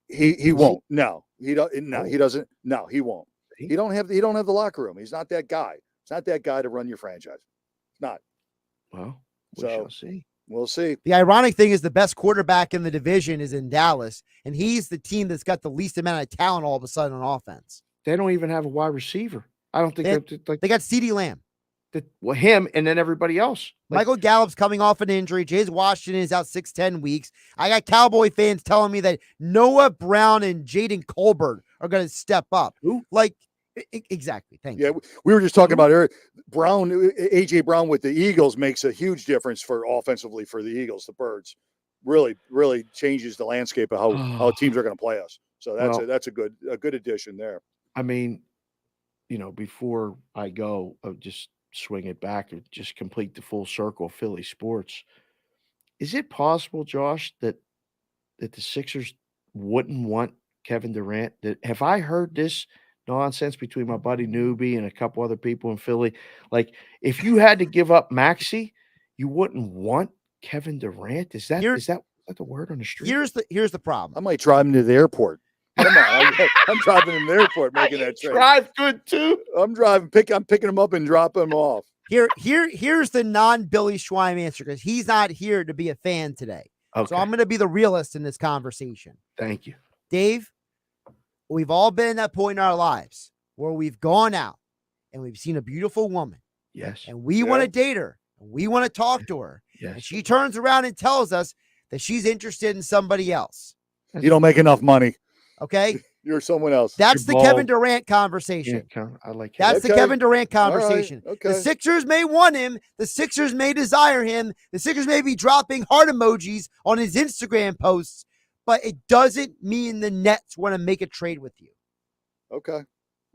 He won't. No, he don't. No, he doesn't. No, he won't. He don't have the locker room. He's not that guy. He's not that guy to run your franchise. Not. Well, we shall see. We'll see. The ironic thing is the best quarterback in the division is in Dallas, and he's the team that's got the least amount of talent all of a sudden on offense. They don't even have a wide receiver. I don't think they got CeeDee Lamb. Well, him and then everybody else. Michael Gallup's coming off an injury. James Washington is out 6-10 weeks. I got Cowboy fans telling me that Noah Brown and Jaden Colbert are going to step up. Who? Exactly. Thank you. Yeah, we were just talking about Eric Brown. AJ Brown with the Eagles makes a huge difference for offensively for the Eagles. The Birds really changes the landscape of how teams are going to play us. So that's a good addition there. I mean, before I go, I'll just swing it back and just complete the full circle of Philly sports. Is it possible, Josh, that the Sixers wouldn't want Kevin Durant? Have I heard this nonsense between my buddy Newbie and a couple other people in Philly? Like, if you had to give up Maxey, you wouldn't want Kevin Durant? Is that the word on the street? Here's the problem. I might drive him to the airport. Come on, I'm driving him to the airport, making that trade. Drive good too. I'm picking him up and dropping him off. Here's the non-Billy Schwein answer, because he's not here to be a fan today. Okay. So I'm going to be the realist in this conversation. Thank you, Dave. We've all been at that point in our lives where we've gone out and we've seen a beautiful woman. Yes. And we want to date her. And we want to talk to her. Yes. And she turns around and tells us that she's interested in somebody else. You don't make enough money. Okay. You're someone else. That's the Kevin Durant conversation. Yeah, I like That's the Kevin Durant conversation. Right. Okay. The Sixers may want him. The Sixers may desire him. The Sixers may be dropping heart emojis on his Instagram posts, but it doesn't mean the Nets want to make a trade with you. Okay.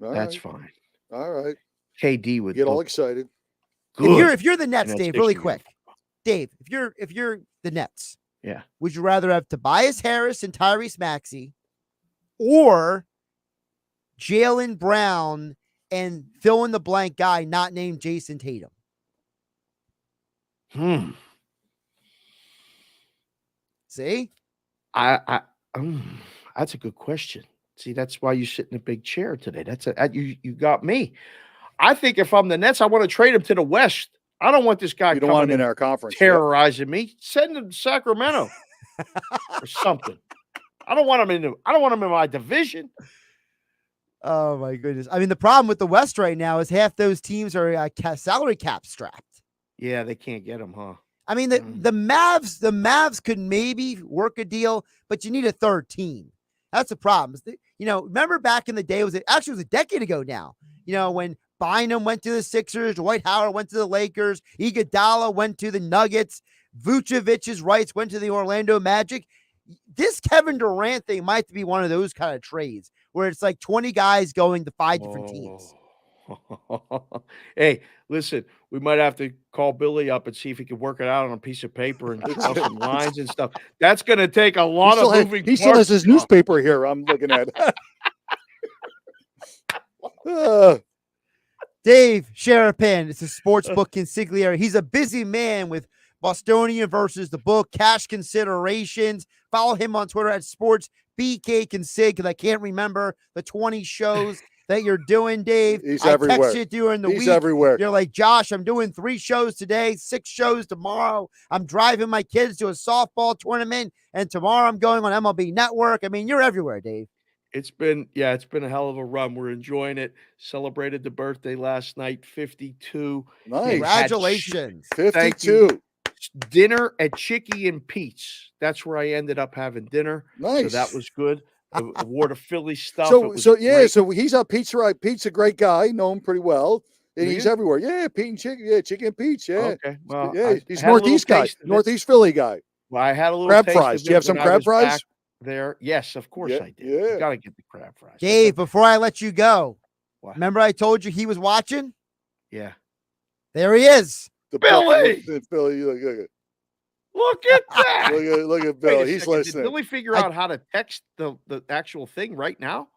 That's fine. All right. KD would get all excited. If you're the Nets, Dave, really quick. Dave, if you're the Nets, yeah, would you rather have Tobias Harris and Tyrese Maxey, or Jaylen Brown and fill in the blank guy not named Jason Tatum? See? That's a good question. See, that's why you sit in a big chair today. You got me. I think if I'm the Nets, I want to trade him to the West. I don't want this guy. You don't want him in our conference terrorizing me. Send him to Sacramento or something. I don't want him in my division. Oh my goodness! I mean, the problem with the West right now is half those teams are salary cap strapped. Yeah, they can't get him, huh? I mean, the Mavs could maybe work a deal, but you need a third team. That's the problem. Remember back in the day, it was a decade ago now. When Bynum went to the Sixers, Dwight Howard went to the Lakers, Iguodala went to the Nuggets, Vucevic's rights went to the Orlando Magic. This Kevin Durant thing might be one of those kind of trades where it's like 20 guys going to 5 different teams. Hey, listen, we might have to call Billy up and see if he can work it out on a piece of paper and draw some lines and stuff. That's going to take a lot of moving parts. He still has his newspaper here I'm looking at. Dave Sharapan, it's a sports book consigliere. He's a busy man with Bostonian versus the book, cash considerations. Follow him on Twitter at sportsbkconsig, because I can't remember the 20 shows that you're doing, Dave. He's I everywhere. text you during the week. He's everywhere. You're like, Josh, I'm doing 3 shows today, 6 shows tomorrow. I'm driving my kids to a softball tournament, and tomorrow I'm going on MLB Network. I mean, you're everywhere, Dave. It's been a hell of a run. We're enjoying it. Celebrated the birthday last night, 52. Nice. Congratulations. 52. Dinner at Chicky and Pete's. That's where I ended up having dinner. Nice. So that was good. I wore the Philly stuff. So great. so he's on Pizza Right. Pete's a great guy, know him pretty well. And he's everywhere. Yeah, Pete and Chicken. Yeah, Chicken and Pete's. Yeah. Okay. Well, yeah, he's Northeast guy. Northeast Philly guy. Well, I had a little crab taste fries. of Do you have it some when I crab was fries? back there? Yes, of course I did. You got to get the crab fries. Dave, before I let you go, remember I told you he was watching? Yeah. There he is. Billy! Billy, Look at that. look at Bill. Wait a He's second. listening. Did Billy figure out how to text the actual thing right now?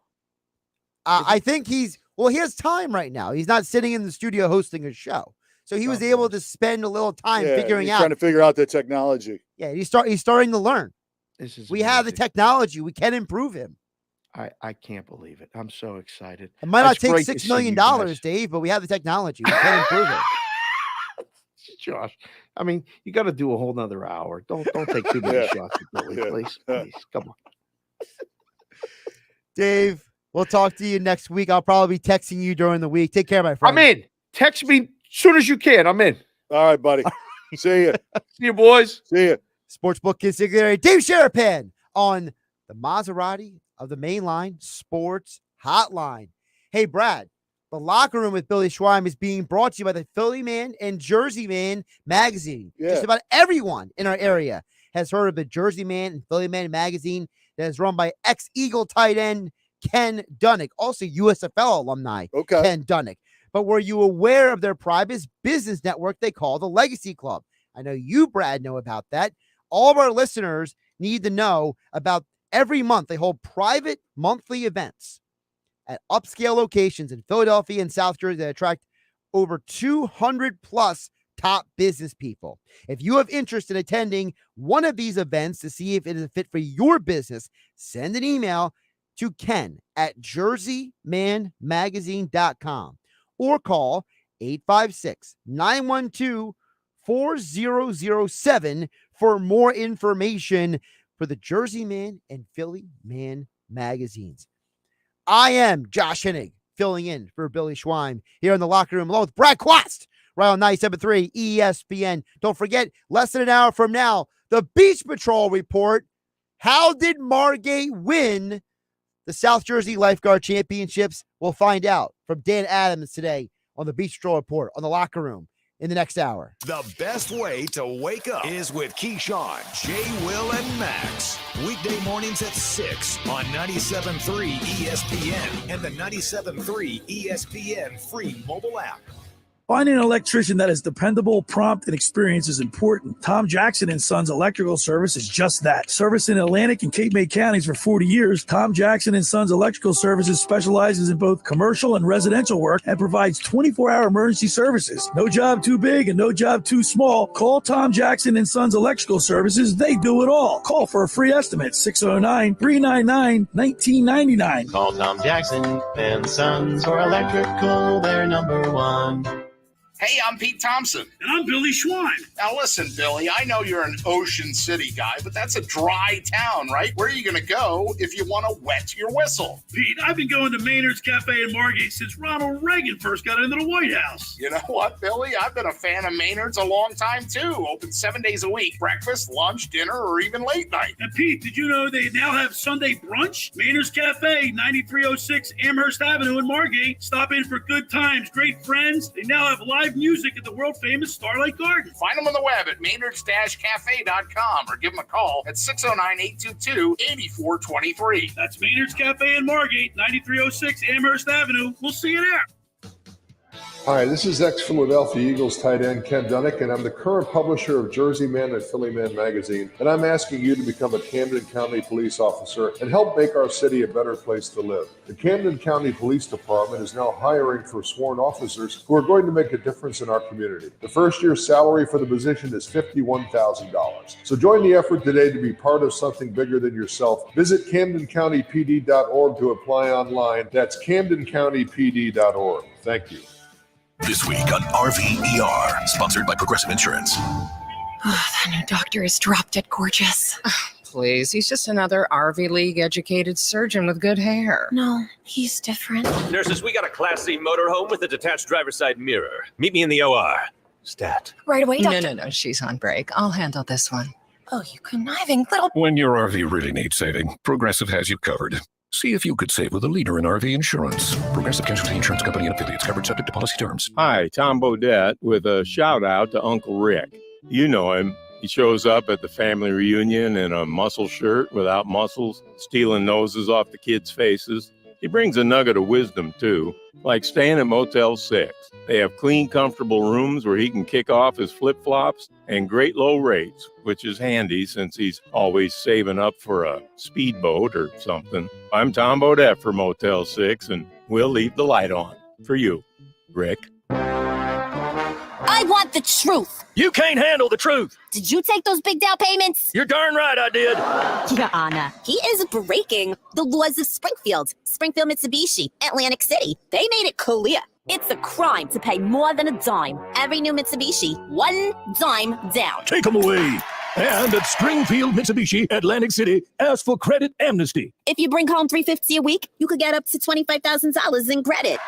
I think he has time right now. He's not sitting in the studio hosting a show. So he was able to spend a little time figuring he's out. trying to figure out the technology. Yeah, he's starting to learn. We have the amazing. technology. We can improve him. I can't believe it. I'm so excited. It might not It's take great to $6 see million, you guys. Dave, but we have the technology. We can improve it. Josh, I mean, you got to do a whole nother hour. Don't take too many shots at Billy, please. Come on. Dave, we'll talk to you next week. I'll probably be texting you during the week. Take care, my friend. I'm in. Text me as soon as you can. I'm in. All right, buddy. See you. See you, boys. See you. Sportsbook Consigliere Dave Sharapan on the Maserati of the Mainline Sports Hotline. Hey, Brad, the Locker Room with Billy Schweim is being brought to you by the Philly Man and Jersey Man magazine. Yeah. Just about everyone in our area has heard of the Jersey Man and Philly Man magazine that is run by ex-Eagle tight end Ken Dunnick, also USFL alumni Ken Dunnick. But were you aware of their private business network they call the Legacy Club? I know you, Brad, know about that. All of our listeners need to know about every month they hold private monthly events at upscale locations in Philadelphia and South Jersey that attract over 200 plus top business people. If you have interest in attending one of these events to see if it is a fit for your business, send an email to Ken at jerseymanmagazine.com or call 856-912-4007 for more information for the Jersey Man and Philly Man magazines. I am Josh Hennig, filling in for Billy Schweim here in the Locker Room along with Brad Quast, right on 97.3 ESPN. Don't forget, less than an hour from now, the Beach Patrol report. How did Margate win the South Jersey Lifeguard Championships? We'll find out from Dan Adams today on the Beach Patrol report on the Locker Room in the next hour. The best way to wake up is with Keyshawn, Jay, Will, and Max. Weekday mornings at 6 on 97.3 ESPN and the 97.3 ESPN free mobile app. Finding an electrician that is dependable, prompt, and experienced is important. Tom Jackson & Sons Electrical Service is just that. Service in Atlantic and Cape May counties for 40 years, Tom Jackson & Sons Electrical Services specializes in both commercial and residential work and provides 24-hour emergency services. No job too big and no job too small. Call Tom Jackson & Sons Electrical Services. They do it all. Call for a free estimate, 609-399-1999. Call Tom Jackson and Sons for electrical, they're number one. Hey, I'm Pete Thompson. And I'm Billy Schweim. Now listen, Billy, I know you're an Ocean City guy, but that's a dry town, right? Where are you going to go if you want to wet your whistle? Pete, I've been going to Maynard's Cafe in Margate since Ronald Reagan first got into the White House. You know what, Billy? I've been a fan of Maynard's a long time, too. Open 7 days a week. Breakfast, lunch, dinner, or even late night. And Pete, did you know they now have Sunday brunch? Maynard's Cafe, 9306 Amherst Avenue in Margate. Stop in for good times, great friends. They now have live music at the world-famous Starlight Garden. Find them on the web at maynards-cafe.com or give them a call at 609-822-8423. That's Maynard's Cafe in Margate, 9306 Amherst Avenue. We'll see you there. Hi, this is ex-Philadelphia Eagles tight end Ken Dunnick, and I'm the current publisher of Jersey Man and Philly Man magazine, and I'm asking you to become a Camden County police officer and help make our city a better place to live. The Camden County Police Department is now hiring for sworn officers who are going to make a difference in our community. The first year's salary for the position is $51,000. So join the effort today to be part of something bigger than yourself. Visit CamdenCountyPD.org to apply online. That's CamdenCountyPD.org. Thank you. This week on RVER, sponsored by Progressive Insurance. Oh, that new doctor is drop dead gorgeous. please. He's just another RV League educated surgeon with good hair. No, he's different. Nurses, we got a Class C motorhome with a detached driver's side mirror. Meet me in the OR. Stat. Right away, doctor. No. She's on break. I'll handle this one. Oh, you conniving little... When your RV really needs saving, Progressive has you covered. See if you could save with a leader in RV insurance. Progressive Casualty Insurance Company and affiliates, covered subject to policy terms. Hi, Tom Bodette with a shout out to Uncle Rick. You know him. He shows up at the family reunion in a muscle shirt without muscles, stealing noses off the kids' faces. He brings a nugget of wisdom, too, like staying at Motel 6. They have clean, comfortable rooms where he can kick off his flip-flops and great low rates, which is handy since he's always saving up for a speedboat or something. I'm Tom Bodette for Motel 6, and we'll leave the light on for you, Rick. I want the truth. You can't handle the truth. Did you take those big down payments? You're darn right I did. Your Honor, he is breaking the laws of Springfield Mitsubishi, Atlantic City. They made it clear. It's a crime to pay more than a dime. Every new Mitsubishi, one dime down. Take them away. And at Springfield Mitsubishi, Atlantic City, ask for credit amnesty. If you bring home $350 a week, you could get up to $25,000 in credit.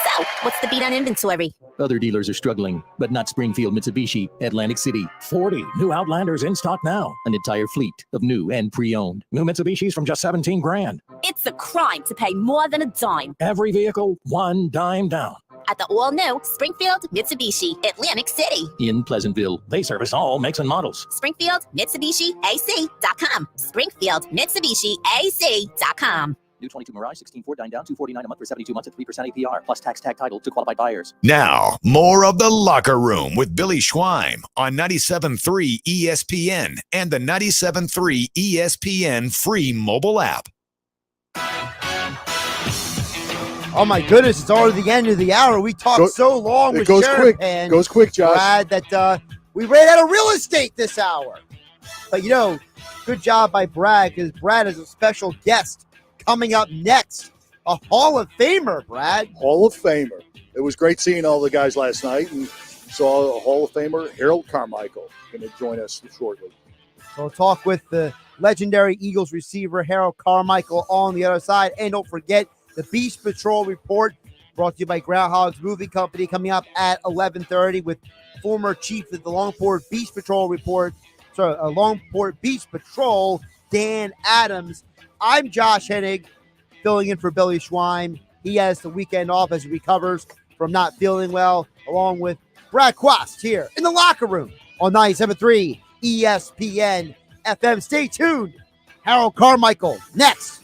So, what's the beat on inventory? Other dealers are struggling, but not Springfield Mitsubishi, Atlantic City. 40 new Outlanders in stock now. An entire fleet of new and pre-owned. New Mitsubishis from just $17,000. It's a crime to pay more than a dime. Every vehicle, one dime down. At the all-new Springfield Mitsubishi, Atlantic City. In Pleasantville, they service all makes and models. Springfield MitsubishiAC.com. Springfield MitsubishiAC.com. New 22 Mirage, 16 Ford, 9 down, $249 a month for 72 months at 3% APR, plus tax tag title to qualified buyers. Now, more of The Locker Room with Billy Schweim on 97.3 ESPN and the 97.3 ESPN free mobile app. Oh my goodness, it's already the end of the hour. We talked so long with Sharapan. Goes quick, Josh. Brad, that we ran out of real estate this hour. But, good job by Brad, because Brad is a special guest coming up next. A Hall of Famer, Brad. Hall of Famer. It was great seeing all the guys last night, and saw a Hall of Famer, Harold Carmichael, going to join us shortly. So we'll talk with the legendary Eagles receiver, Harold Carmichael, on the other side. And don't forget the Beast Patrol Report, brought to you by GroundHogs Moving Company, coming up at 11:30 with former chief of the Longport Beast Patrol Report, Longport Beast Patrol, Dan Adams. I'm Josh Hennig, filling in for Billy Schweim. He has the weekend off as he recovers from not feeling well, along with Brad Quast here in the locker room on 97.3 ESPN FM. Stay tuned. Harold Carmichael next.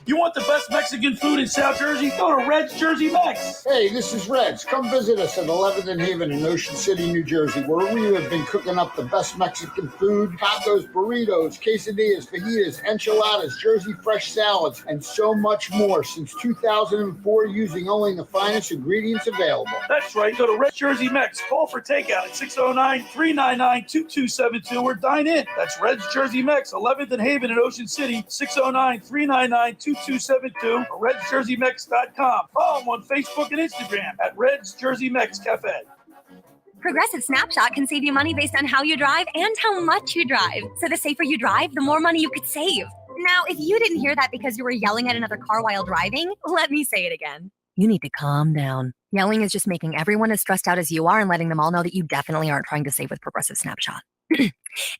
You want the best Mexican food in South Jersey? Go to Red's Jersey Mex. Hey, this is Red's. Come visit us at 11th and Haven in Ocean City, New Jersey, where we have been cooking up the best Mexican food, tacos, burritos, quesadillas, fajitas, enchiladas, Jersey fresh salads, and so much more since 2004, using only the finest ingredients available. That's right. Go to Red's Jersey Mex. Call for takeout at 609-399-2272 or dine in. That's Red's Jersey Mex, 11th and Haven in Ocean City, 609-399-2272. 2272 or RedsJerseyMex.com. Follow them on Facebook and Instagram at Red's Jersey Mex Cafe. Progressive Snapshot can save you money based on how you drive and how much you drive. So the safer you drive, the more money you could save. Now, if you didn't hear that because you were yelling at another car while driving, let me say it again. You need to calm down. Yelling is just making everyone as stressed out as you are and letting them all know that you definitely aren't trying to save with Progressive Snapshot.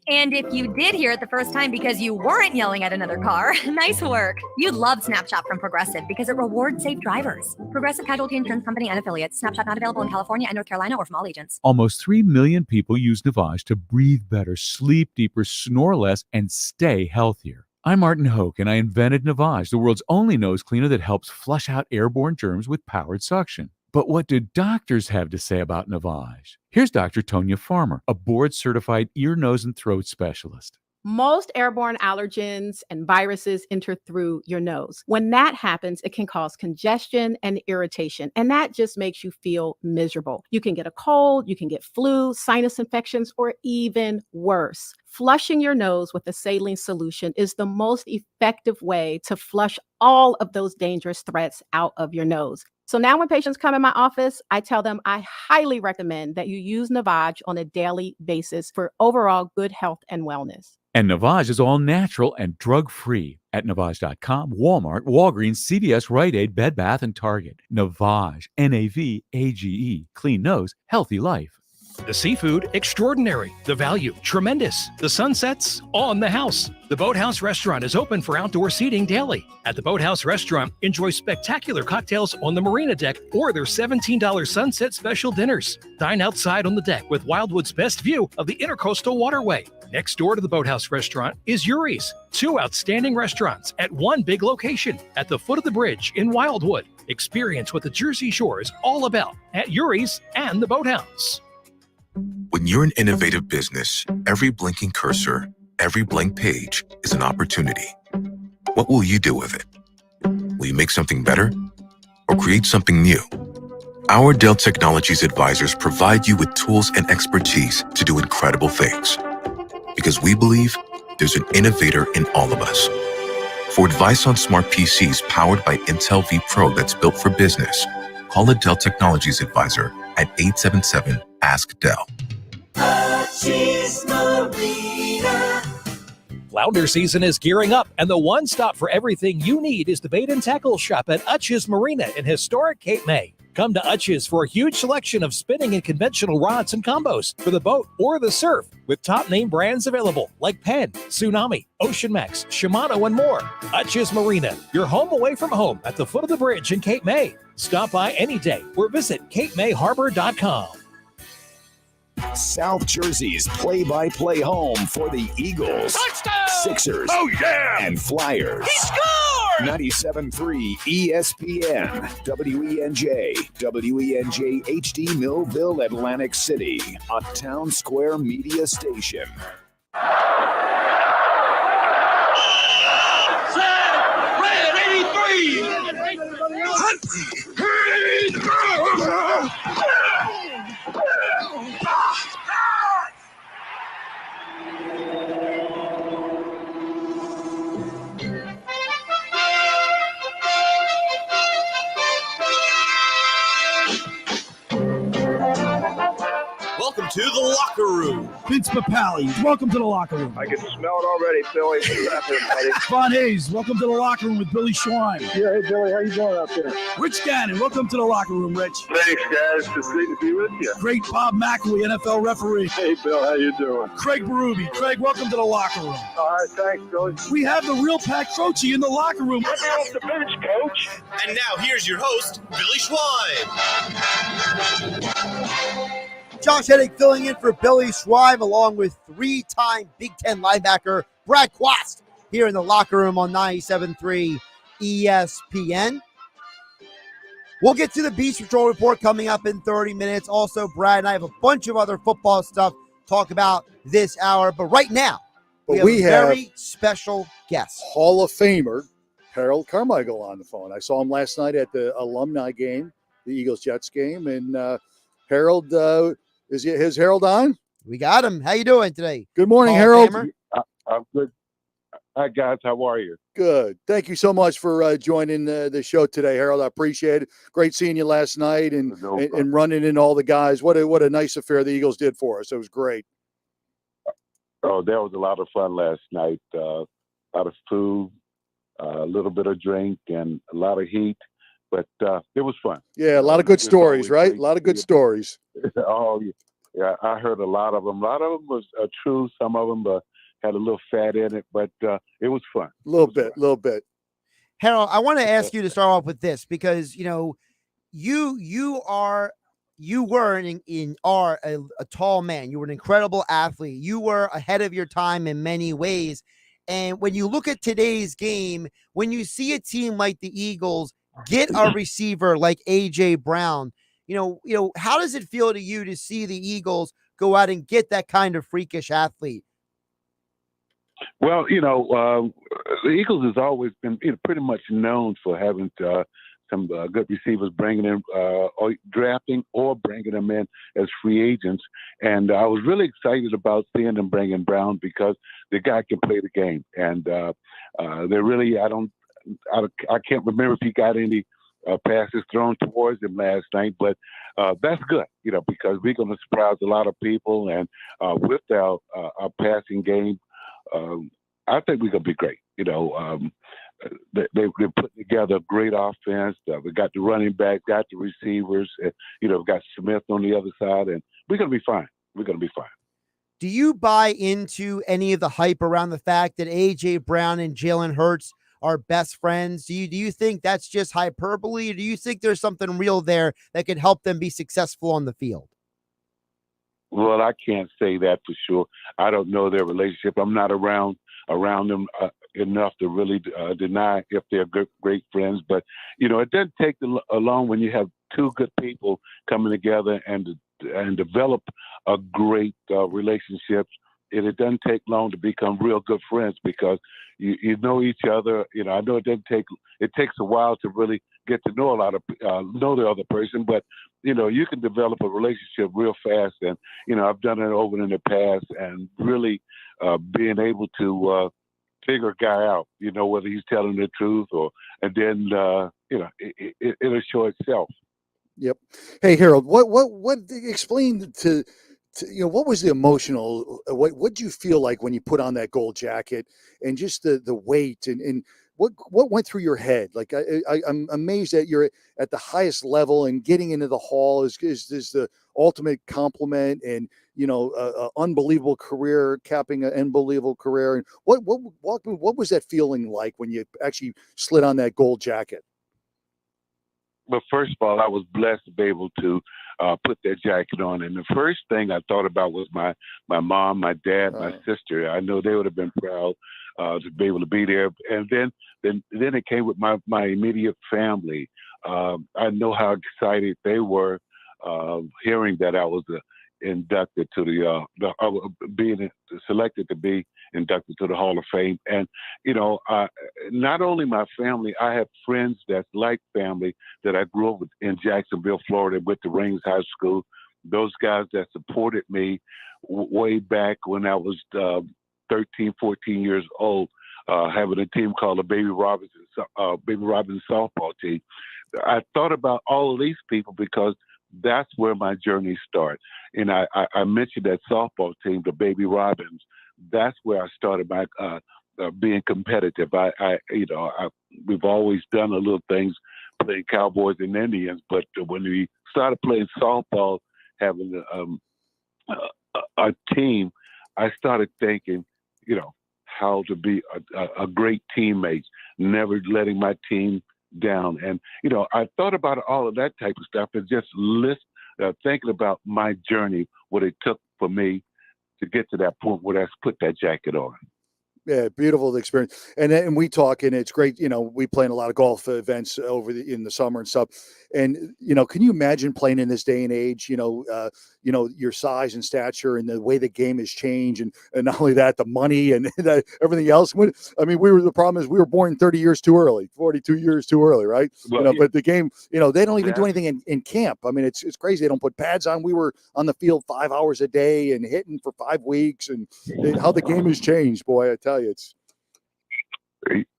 And if you did hear it the first time because you weren't yelling at another car, nice work. You'd love Snapshot from Progressive because it rewards safe drivers. Progressive Casualty Insurance Company and affiliates. Snapshot not available in California and North Carolina or from all agents. Almost 3 million people use Navage to breathe better, sleep deeper, snore less, and stay healthier. I'm Martin Hoke, and I invented Navage, the world's only nose cleaner that helps flush out airborne germs with powered suction. But what do doctors have to say about Navage? Here's Dr. Tonya Farmer, a board-certified ear, nose, and throat specialist. Most airborne allergens and viruses enter through your nose. When that happens, it can cause congestion and irritation, and that just makes you feel miserable. You can get a cold, you can get flu, sinus infections, or even worse. Flushing your nose with a saline solution is the most effective way to flush all of those dangerous threats out of your nose. So now when patients come in my office, I tell them I highly recommend that you use Navage on a daily basis for overall good health and wellness. And Navage is all natural and drug-free at Navage.com, Walmart, Walgreens, CVS, Rite Aid, Bed Bath, and Target. Navage, N-A-V-A-G-E. Clean nose, healthy life. The seafood, extraordinary. The value, tremendous. The sunsets, on the house. The Boathouse Restaurant is open for outdoor seating daily. At the Boathouse Restaurant, enjoy spectacular cocktails on the marina deck or their $17 sunset special dinners. Dine outside on the deck with Wildwood's best view of the Intercoastal Waterway. Next door to the Boathouse Restaurant is Yuri's, 2 outstanding restaurants at one big location at the foot of the bridge in Wildwood. Experience what the Jersey Shore is all about at Yuri's and the Boathouse. When you're an innovative business, every blinking cursor, every blank page is an opportunity. What will you do with it? Will you make something better or create something new? Our Dell Technologies advisors provide you with tools and expertise to do incredible things. Because we believe there's an innovator in all of us. For advice on smart PCs powered by Intel vPro that's built for business, call a Dell Technologies advisor at 877-ASK-DELL. Flounder season is gearing up, and the one stop for everything you need is the bait and tackle shop at Utch's Marina in historic Cape May. Come to Utch's for a huge selection of spinning and conventional rods and combos for the boat or the surf, with top name brands available like Penn, Tsunami, Ocean Max, Shimano, and more. Utch's Marina, your home away from home at the foot of the bridge in Cape May. Stop by any day or visit CapeMayHarbor.com. South Jersey's play-by-play home for the Eagles, Touchdown! Sixers, and Flyers. He scored! 97.3 ESPN, WENJ, WENJ HD Millville, Atlantic City, a Town Square media station. Red 83! Welcome to the locker room. Vince Papali, welcome to the locker room. I can smell it already, Billy. Von Hayes, welcome to the locker room with Billy Schwein. Yeah, hey, Billy, how you doing out there? Rich Gannon, welcome to the locker room, Rich. Thanks, guys. It's great to be with you. Great Bob McElwee, NFL referee. Hey, Bill, how you doing? Craig Berube. Craig, welcome to the locker room. All right, thanks, Billy. We have the real Pat Croce in the locker room. Let me off the bench, Coach. And now here's your host, Billy Schwein. Josh Hennig filling in for Billy Schwein, along with 3-time Big Ten linebacker Brad Quast here in the locker room on 97.3 ESPN. We'll get to the Beach Patrol report coming up in 30 minutes. Also, Brad and I have a bunch of other football stuff to talk about this hour. But right now, we have a very special guest. Hall of Famer Harold Carmichael on the phone. I saw him last night at the alumni game, the Eagles-Jets game. And Harold, is Harold on? We got him. How you doing today? Good morning, Harold. I'm good. Hi, guys. How are you? Good. Thank you so much for joining the show today, Harold. I appreciate it. Great seeing you last night and running in all the guys. What a nice affair the Eagles did for us. It was great. Oh, that was a lot of fun last night. A lot of food, a little bit of drink, and a lot of heat. But it was fun. Yeah, a lot of good stories, right? A lot of good stories. Oh, yeah. I heard a lot of them. A lot of them was true. Some of them had a little fat in it, but it was fun. A little bit. Harold, I want to ask you to start off with this because, you were a tall man. You were an incredible athlete. You were ahead of your time in many ways. And when you look at today's game, when you see a team like the Eagles get a receiver like A.J. Brown, how does it feel to you to see the Eagles go out and get that kind of freakish athlete? Well, the Eagles has always been pretty much known for having some good receivers, bringing in or drafting or bringing them in as free agents. And I was really excited about seeing them bringing Brown because the guy can play the game. And they're really, I can't remember if he got any passes thrown towards him last night, but that's good, because we're going to surprise a lot of people. And with our passing game, I think we're going to be great. They're putting together a great offense. We got the running back, got the receivers, got Smith on the other side, and we're going to be fine. We're going to be fine. Do you buy into any of the hype around the fact that A.J. Brown and Jalen Hurts are best friends? Do you think that's just hyperbole, or do you think there's something real there that could help them be successful on the field? Well, I can't say that for sure. I don't know their relationship. I'm not around them enough to really deny if they're great friends. But, it doesn't take long when you have two good people coming together and develop a great relationship. It doesn't take long to become real good friends because you know each other. I know it takes a while to really get to know know the other person, but you can develop a relationship real fast. And I've done it over in the past, and really being able to figure a guy out, whether he's telling the truth and then it'll show itself. Yep. Hey, Harold, what explain to what was the emotional, what did you feel like when you put on that gold jacket, and just the weight and what went through your head? Like I'm amazed that you're at the highest level, and getting into the hall is the ultimate compliment, and unbelievable career, capping an unbelievable career. And what was that feeling like when you actually slid on that gold jacket? But first of all, I was blessed to be able to put that jacket on. And the first thing I thought about was my mom, my dad, my sister. I know they would have been proud to be able to be there. And then it came with my immediate family. I know how excited they were hearing that I was inducted to being selected to be inducted to the Hall of Fame. And not only my family, I have friends that's like family that I grew up with in Jacksonville, Florida, with the Rings High School. Those guys that supported me way back when I was 13, 14 years old, having a team called the Baby Robinson softball team. I thought about all of these people because that's where my journey started. And I mentioned that softball team, the Baby Robins. That's where I started my being competitive. We've always done a little things, playing Cowboys and Indians, but when we started playing softball, having a team, I started thinking, how to be a great teammate, never letting my team down. And, I thought about all of that type of stuff, and just thinking about my journey, what it took for me to get to that point where I put that jacket on. Yeah, beautiful experience. And we talk, and it's great. We play in a lot of golf events in the summer and stuff. And can you imagine playing in this day and age? Your size and stature, and the way the game has changed, and not only that, the money and everything else. The problem is we were born 30 years too early, 42 years too early, right? Well, but the game, they don't even do anything in camp. It's crazy. They don't put pads on. We were on the field 5 hours a day and hitting for 5 weeks, and how the game has changed, boy. I tell you,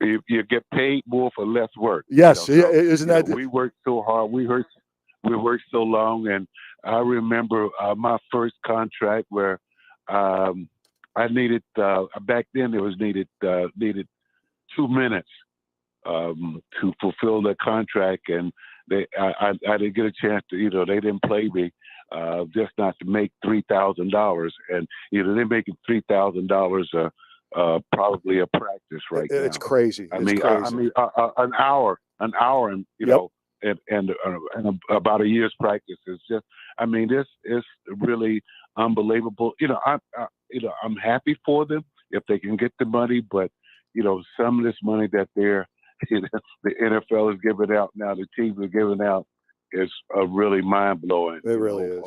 you get paid more for less work. Yes, isn't that? We worked so hard. We worked so long, and I remember my first contract where I needed back then it was needed 2 minutes to fulfill the contract, and I didn't get a chance to they didn't play me just not to make $3,000, and they're making $3,000 probably a practice right now. It's crazy. An hour, and and about a year's practice is just. This is really unbelievable. I'm happy for them if they can get the money, but some of this money that the NFL is giving out now, the teams are giving out, is really mind blowing. It really is.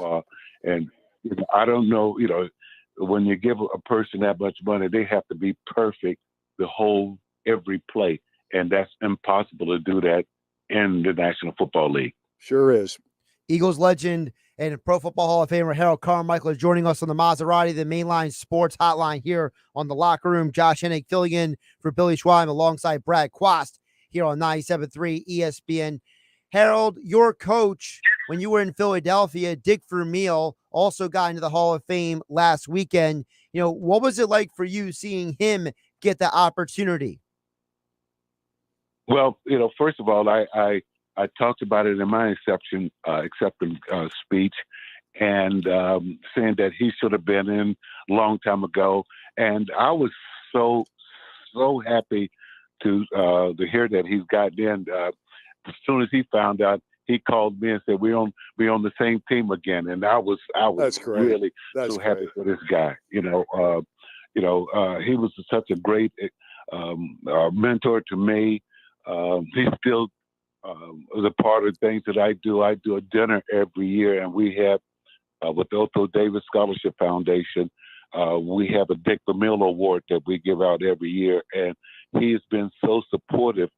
And I don't know. When you give a person that much money, they have to be perfect every play. And that's impossible to do that in the National Football League. Sure is. Eagles legend and Pro Football Hall of Famer Harold Carmichael is joining us on the Maserati, the Mainline Sports Hotline here on the Locker Room. Josh Hennig filling in for Billy Schwein alongside Brad Quast here on 97.3 ESPN. Harold, your coach, when you were in Philadelphia, Dick Vermeil, also got into the Hall of Fame last weekend. What was it like for you seeing him get the opportunity? Well, first of all, I talked about it in my acceptance speech, and saying that he should have been in a long time ago. And I was so happy to hear that he's gotten in. As soon as he found out, he called me and said, "We on the same team again." And I was really happy for this guy. He was such a great mentor to me. He still is a part of things that I do. I do a dinner every year, and we have with the Otto Davis Scholarship Foundation, we have a Dick Vermeil Award that we give out every year, and he has been so supportive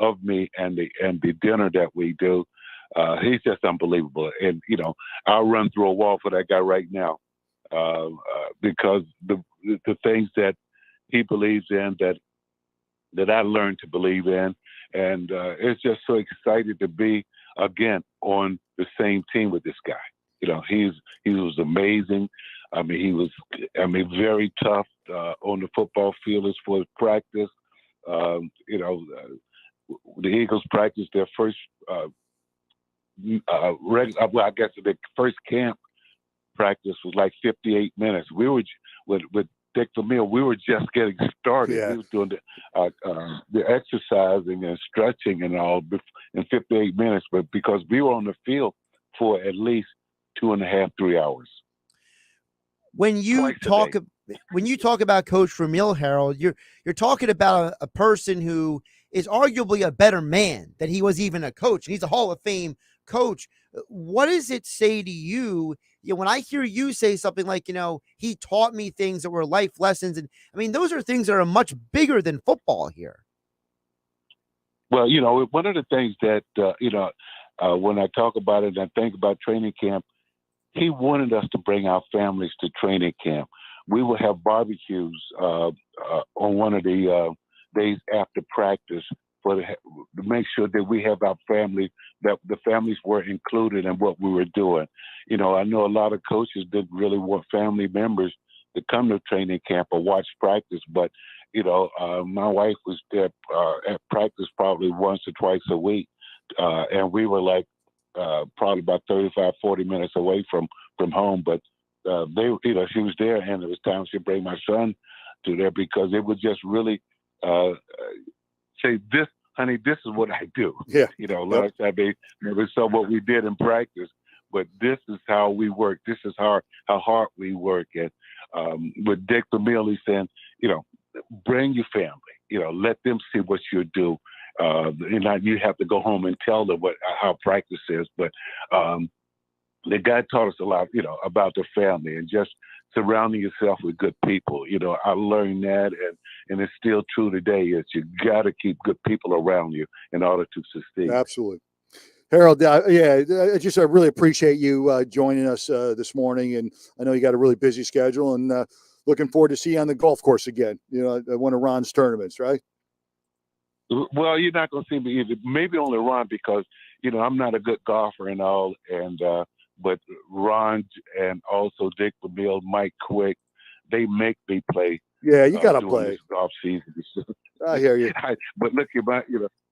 of me and the dinner that we do. He's just unbelievable. And, I'll run through a wall for that guy right now because the things that he believes in that I learned to believe in. And it's just so excited to be, again, on the same team with this guy. He was amazing. He was very tough on the football field as far as practice. The Eagles practiced their first I guess the first camp practice was like 58 minutes. We were with Dick Vermeil. We were just getting started. Yeah. We were doing the exercising and stretching and all in 58 minutes, but because we were on the field for at least 2.5, 3 hours. When you talk about Coach Vermeil, Harold, you're talking about a person who is arguably a better man than he was even a coach. And he's a Hall of Fame coach. What does it say to you? When I hear you say something like, he taught me things that were life lessons. And those are things that are much bigger than football here. Well, one of the things that, when I talk about it and I think about training camp, he wanted us to bring our families to training camp. We will have barbecues on one of the days after practice to make sure that we have our family, that the families were included in what we were doing. I know a lot of coaches didn't really want family members to come to training camp or watch practice, but my wife was there at practice probably once or twice a week, and we were like probably about 35, 40 minutes away from home. But she was there, and it was time she bring my son to there because it was just really say, "This, honey, this is what I do." Yeah. A lot of times they never saw what we did in practice, but this is how we work. This is how hard we work. And with Dick Vermeil, he's saying, bring your family. Let them see what you do. And you have to go home and tell them how practice is. But the guy taught us a lot, about the family and just surrounding yourself with good people. I learned that, and it's still true today. Is you got to keep good people around you in order to succeed. Absolutely. Harold, I really appreciate you joining us this morning, and I know you got a really busy schedule, and looking forward to see you on the golf course again. At one of Ron's tournaments, right? Well, you're not going to see me either. Maybe only Ron because I'm not a good golfer and all, and but Ron and also Dick Vermeil, Mike Quick, they make me play. Yeah, you got to play this golf season. I hear you. But look,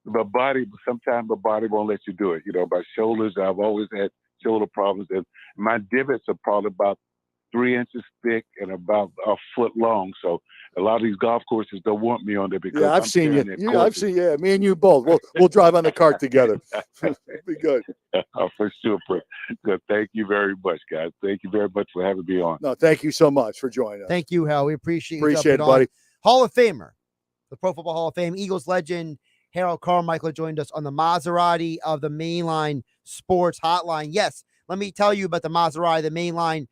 my body. Sometimes my body won't let you do it. My shoulders. I've always had shoulder problems, and my divots are probably about 3 inches thick and about a foot long. So a lot of these golf courses don't want me on there because I've seen you. I've seen me and you both. We'll drive on the cart together. Be good. For sure. Good. Thank you very much, guys. Thank you very much for having me on. No, thank you so much for joining us. Thank you, Hal. We appreciate it, buddy. Hall of Famer, the Pro Football Hall of Fame, Eagles legend Harold Carmichael joined us on the Maserati of the Mainline Sports Hotline. Yes, let me tell you about the Maserati, the Mainline.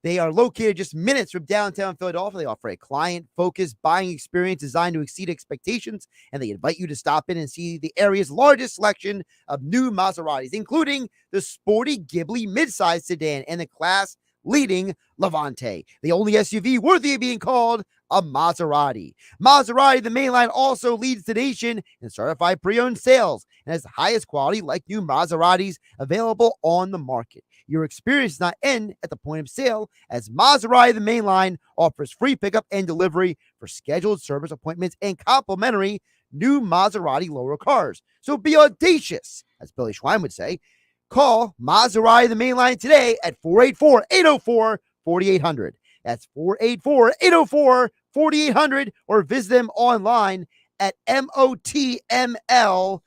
They are located just minutes from downtown Philadelphia. They offer a client-focused buying experience designed to exceed expectations, and they invite you to stop in and see the area's largest selection of new Maseratis, including the sporty Ghibli midsize sedan and the class-leading Levante, the only SUV worthy of being called a Maserati. Maserati, the Mainline, also leads the nation in certified pre-owned sales and has the highest quality like new Maseratis available on the market. Your experience does not end at the point of sale, as Maserati the Mainline offers free pickup and delivery for scheduled service appointments and complimentary new Maserati lower cars. So be audacious, as Billy Schwein would say. Call Maserati the Mainline today at 484-804-4800. That's 484-804-4800, or visit them online at motml.com.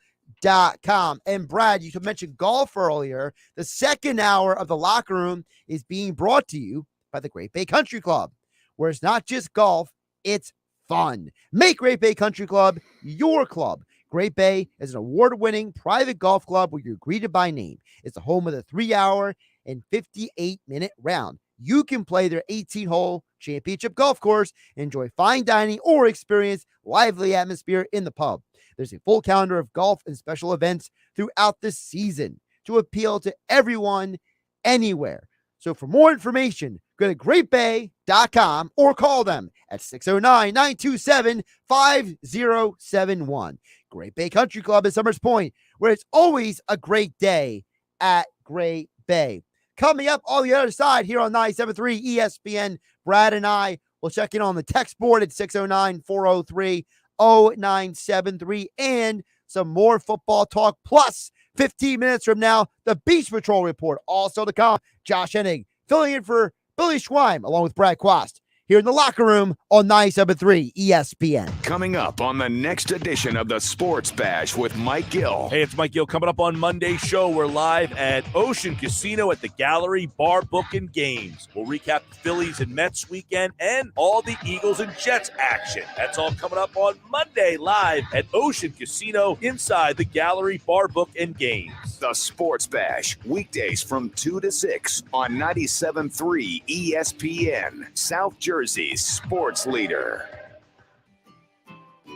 And Brad, you mentioned golf earlier. The second hour of the locker room is being brought to you by the Great Bay Country Club, where it's not just golf, it's fun. Make Great Bay Country Club your club. Great Bay is an award-winning private golf club where you're greeted by name. It's the home of the 3-hour and 58-minute round. You can play their 18-hole championship golf course, enjoy fine dining, or experience lively atmosphere in the pub. There's a full calendar of golf and special events throughout the season to appeal to everyone, anywhere. So for more information, go to greatbay.com or call them at 609-927-5071. Great Bay Country Club at Summers Point, where it's always a great day at Great Bay. Coming up on the other side here on 97.3 ESPN, Brad and I will check in on the text board at 609-403-0973 and some more football talk. Plus, 15 minutes from now, the Beach Patrol Report. Also to come, Josh Hennig filling in for Billy Schwein along with Brad Quast here in the locker room on 97.3 ESPN. Coming up on the next edition of the Sports Bash with Mike Gill. Hey, it's Mike Gill. Coming up on Monday's show, we're live at Ocean Casino at the Gallery Bar Book and Games. We'll recap the Phillies and Mets weekend and all the Eagles and Jets action. That's all coming up on Monday live at Ocean Casino inside the Gallery Bar Book and Games. The Sports Bash, weekdays from 2 to 6 on 97.3 ESPN, South Jersey's sports leader.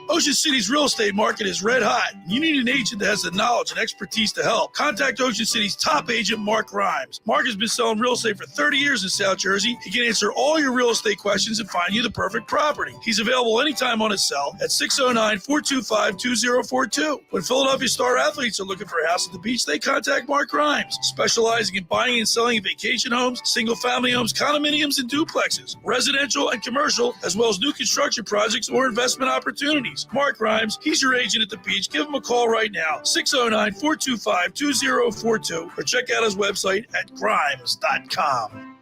Ocean City's real estate market is red hot. You need an agent that has the knowledge and expertise to help. Contact Ocean City's top agent, Mark Grimes. Mark has been selling real estate for 30 years in South Jersey. He can answer all your real estate questions and find you the perfect property. He's available anytime on his cell at 609-425-2042. When Philadelphia star athletes are looking for a house at the beach, they contact Mark Grimes, specializing in buying and selling vacation homes, single-family homes, condominiums, and duplexes, residential and commercial, as well as new construction projects or investment opportunities. Mark Grimes, he's your agent at the beach. Give him a call right now, 609-425-2042, or check out his website at grimes.com.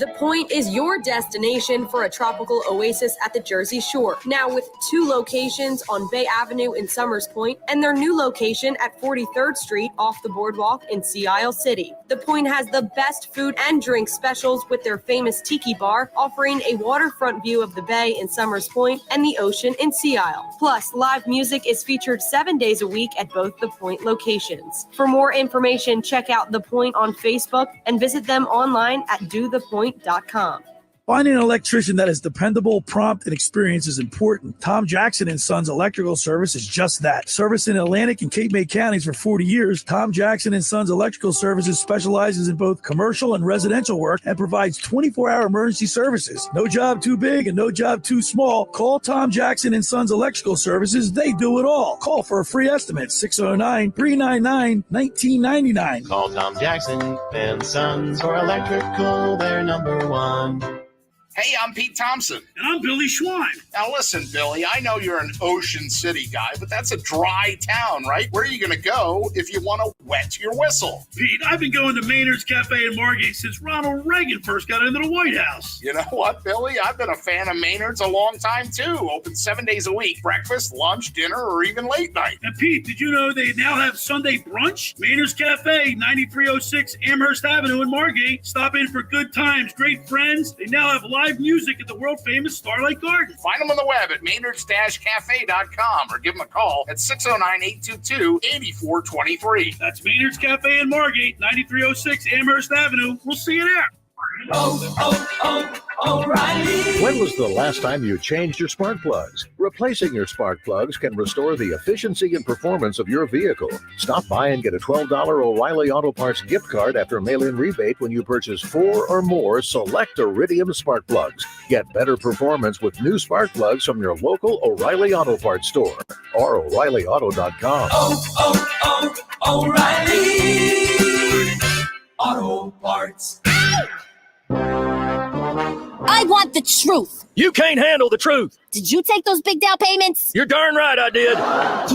The Point is your destination for a tropical oasis at the Jersey Shore. Now with 2 locations on Bay Avenue in Summers Point and their new location at 43rd Street off the boardwalk in Sea Isle City. The Point has the best food and drink specials with their famous Tiki Bar, offering a waterfront view of the bay in Summers Point and the ocean in Sea Isle. Plus, live music is featured 7 days a week at both The Point locations. For more information, check out The Point on Facebook and visit them online at dothepoint.com. Finding an electrician that is dependable, prompt, and experienced is important. Tom Jackson & Sons Electrical Service is just that. Service in Atlantic and Cape May counties for 40 years, Tom Jackson & Sons Electrical Services specializes in both commercial and residential work and provides 24-hour emergency services. No job too big and no job too small. Call Tom Jackson & Sons Electrical Services. They do it all. Call for a free estimate, 609-399-1999. Call Tom Jackson & Sons for electrical, they're number one. Hey, I'm Pete Thompson. And I'm Billy Schwein. Now listen, Billy, I know you're an Ocean City guy, but that's a dry town, right? Where are you going to go if you want to wet your whistle? Pete, I've been going to Maynard's Cafe in Margate since Ronald Reagan first got into the White House. You know what, Billy? I've been a fan of Maynard's a long time, too. Open 7 days a week. Breakfast, lunch, dinner, or even late night. And Pete, did you know they now have Sunday brunch? Maynard's Cafe, 9306 Amherst Avenue in Margate. Stop in for good times, great friends. They now have live music at the world-famous Starlight Garden. Find them on the web at maynards-cafe.com or give them a call at 609-822-8423. That's Maynard's Cafe in Margate, 9306 Amherst Avenue. We'll see you there. O'Reilly. When was the last time you changed your spark plugs? Replacing your spark plugs can restore the efficiency and performance of your vehicle. Stop by and get a $12 O'Reilly Auto Parts gift card after mail-in rebate when you purchase 4 or more select Iridium spark plugs. Get better performance with new spark plugs from your local O'Reilly Auto Parts store or O'ReillyAuto.com. O'Reilly Auto Parts. I want the truth. You can't handle the truth. Did you take those big down payments? You're darn right I did.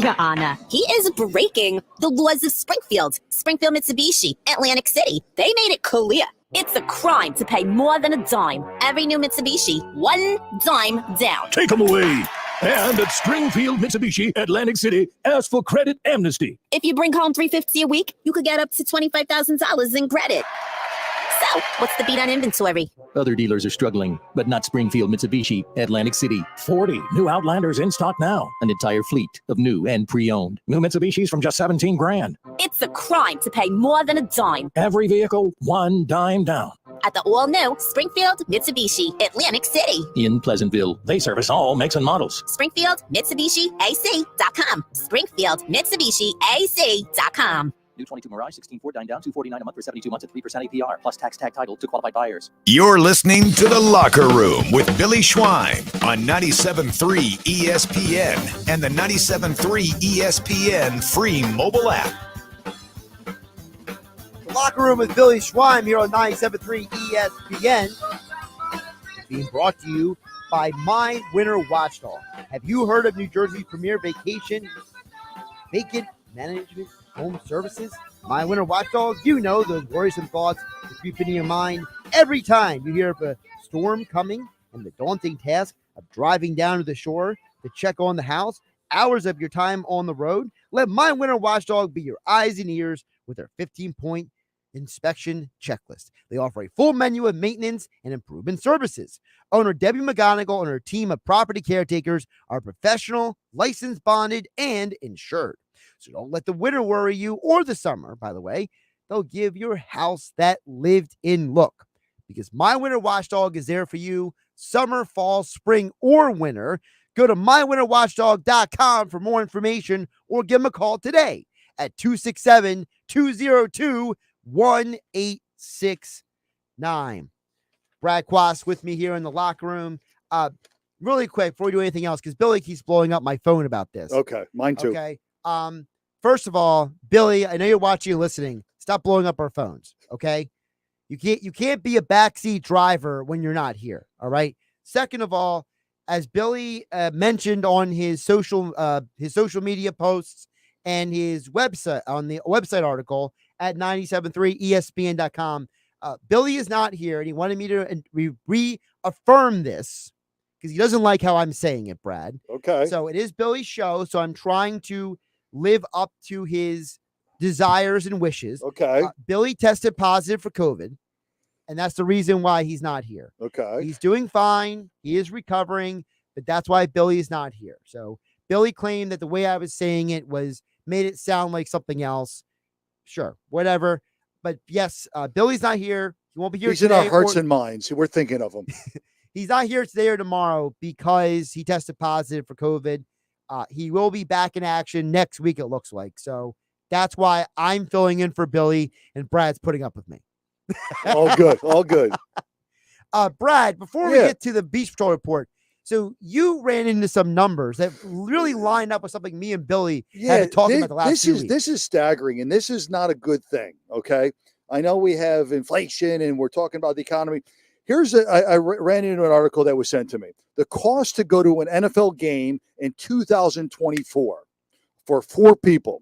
Your Honor, he is breaking the laws of Springfield, Mitsubishi, Atlantic City. They made it clear. It's a crime to pay more than a dime. Every new Mitsubishi, one dime down. Take them away. And at Springfield Mitsubishi, Atlantic City, ask for credit amnesty. If you bring home $350 a week, you could get up to $25,000 in credit. So, what's the beat on inventory? Other dealers are struggling, but not Springfield Mitsubishi, Atlantic City. 40 new Outlanders in stock now. An entire fleet of new and pre-owned. New Mitsubishis from just $17,000. It's a crime to pay more than a dime. Every vehicle, one dime down. At the all-new Springfield Mitsubishi, Atlantic City. In Pleasantville, they service all makes and models. Springfield Mitsubishi AC.com. Springfield Mitsubishi AC.com. New 22 Mirage, 16.4, dine down, $249 a month for 72 months at 3% APR, plus tax tag title to qualified buyers. You're listening to The Locker Room with Billy Schwein on 97.3 ESPN and the 97.3 ESPN free mobile app. The Locker Room with Billy Schwein here on 97.3 ESPN. Being brought to you by My Winter Watchdog. Have you heard of New Jersey's premier vacant management home services? My Winter Watchdog, you know those worrisome thoughts that creep into your mind every time you hear of a storm coming and the daunting task of driving down to the shore to check on the house, hours of your time on the road. Let My Winter Watchdog be your eyes and ears with their 15-point inspection checklist. They offer a full menu of maintenance and improvement services. Owner Debbie McGonigal and her team of property caretakers are professional, licensed, bonded, and insured. So don't let the winter worry you, or the summer, by the way. They'll give your house that lived-in look, because My Winter Watchdog is there for you summer, fall, spring, or winter. Go to mywinterwatchdog.com for more information or give them a call today at 267-202-1869. Brad Quast with me here in the locker room. Really quick, before we do anything else, because Billy keeps blowing up my phone about this. Okay, mine too. Okay. First of all, Billy, I know you're watching and listening. Stop blowing up our phones, okay? You can't be a backseat driver when you're not here, all right? Second of all, as Billy mentioned on his social media posts and his website, on the website article at 973ESPN.com, Billy is not here, and he wanted me to reaffirm this because he doesn't like how I'm saying it, Brad. Okay. So it is Billy's show, so I'm trying to live up to his desires and wishes. Okay. Billy tested positive for COVID, and that's the reason why he's not here. Okay. He's doing fine. He is recovering, but that's why Billy is not here. So Billy claimed that the way I was saying it made it sound like something else. Sure, whatever. But yes, Billy's not here. He won't be here He's today. in our hearts and minds. We're thinking of him. He's not here today or tomorrow because he tested positive for COVID. He will be back in action next week, it looks like. So that's why I'm filling in for Billy, and Brad's putting up with me. All good. All good. Brad, before we get to the Beach Patrol report, so you ran into some numbers that really lined up with something me and Billy had to talk about the last few weeks. This is staggering, and this is not a good thing, okay? I know we have inflation, and we're talking about the economy. I ran into an article that was sent to me. The cost to go to an NFL game in 2024 for 4 people.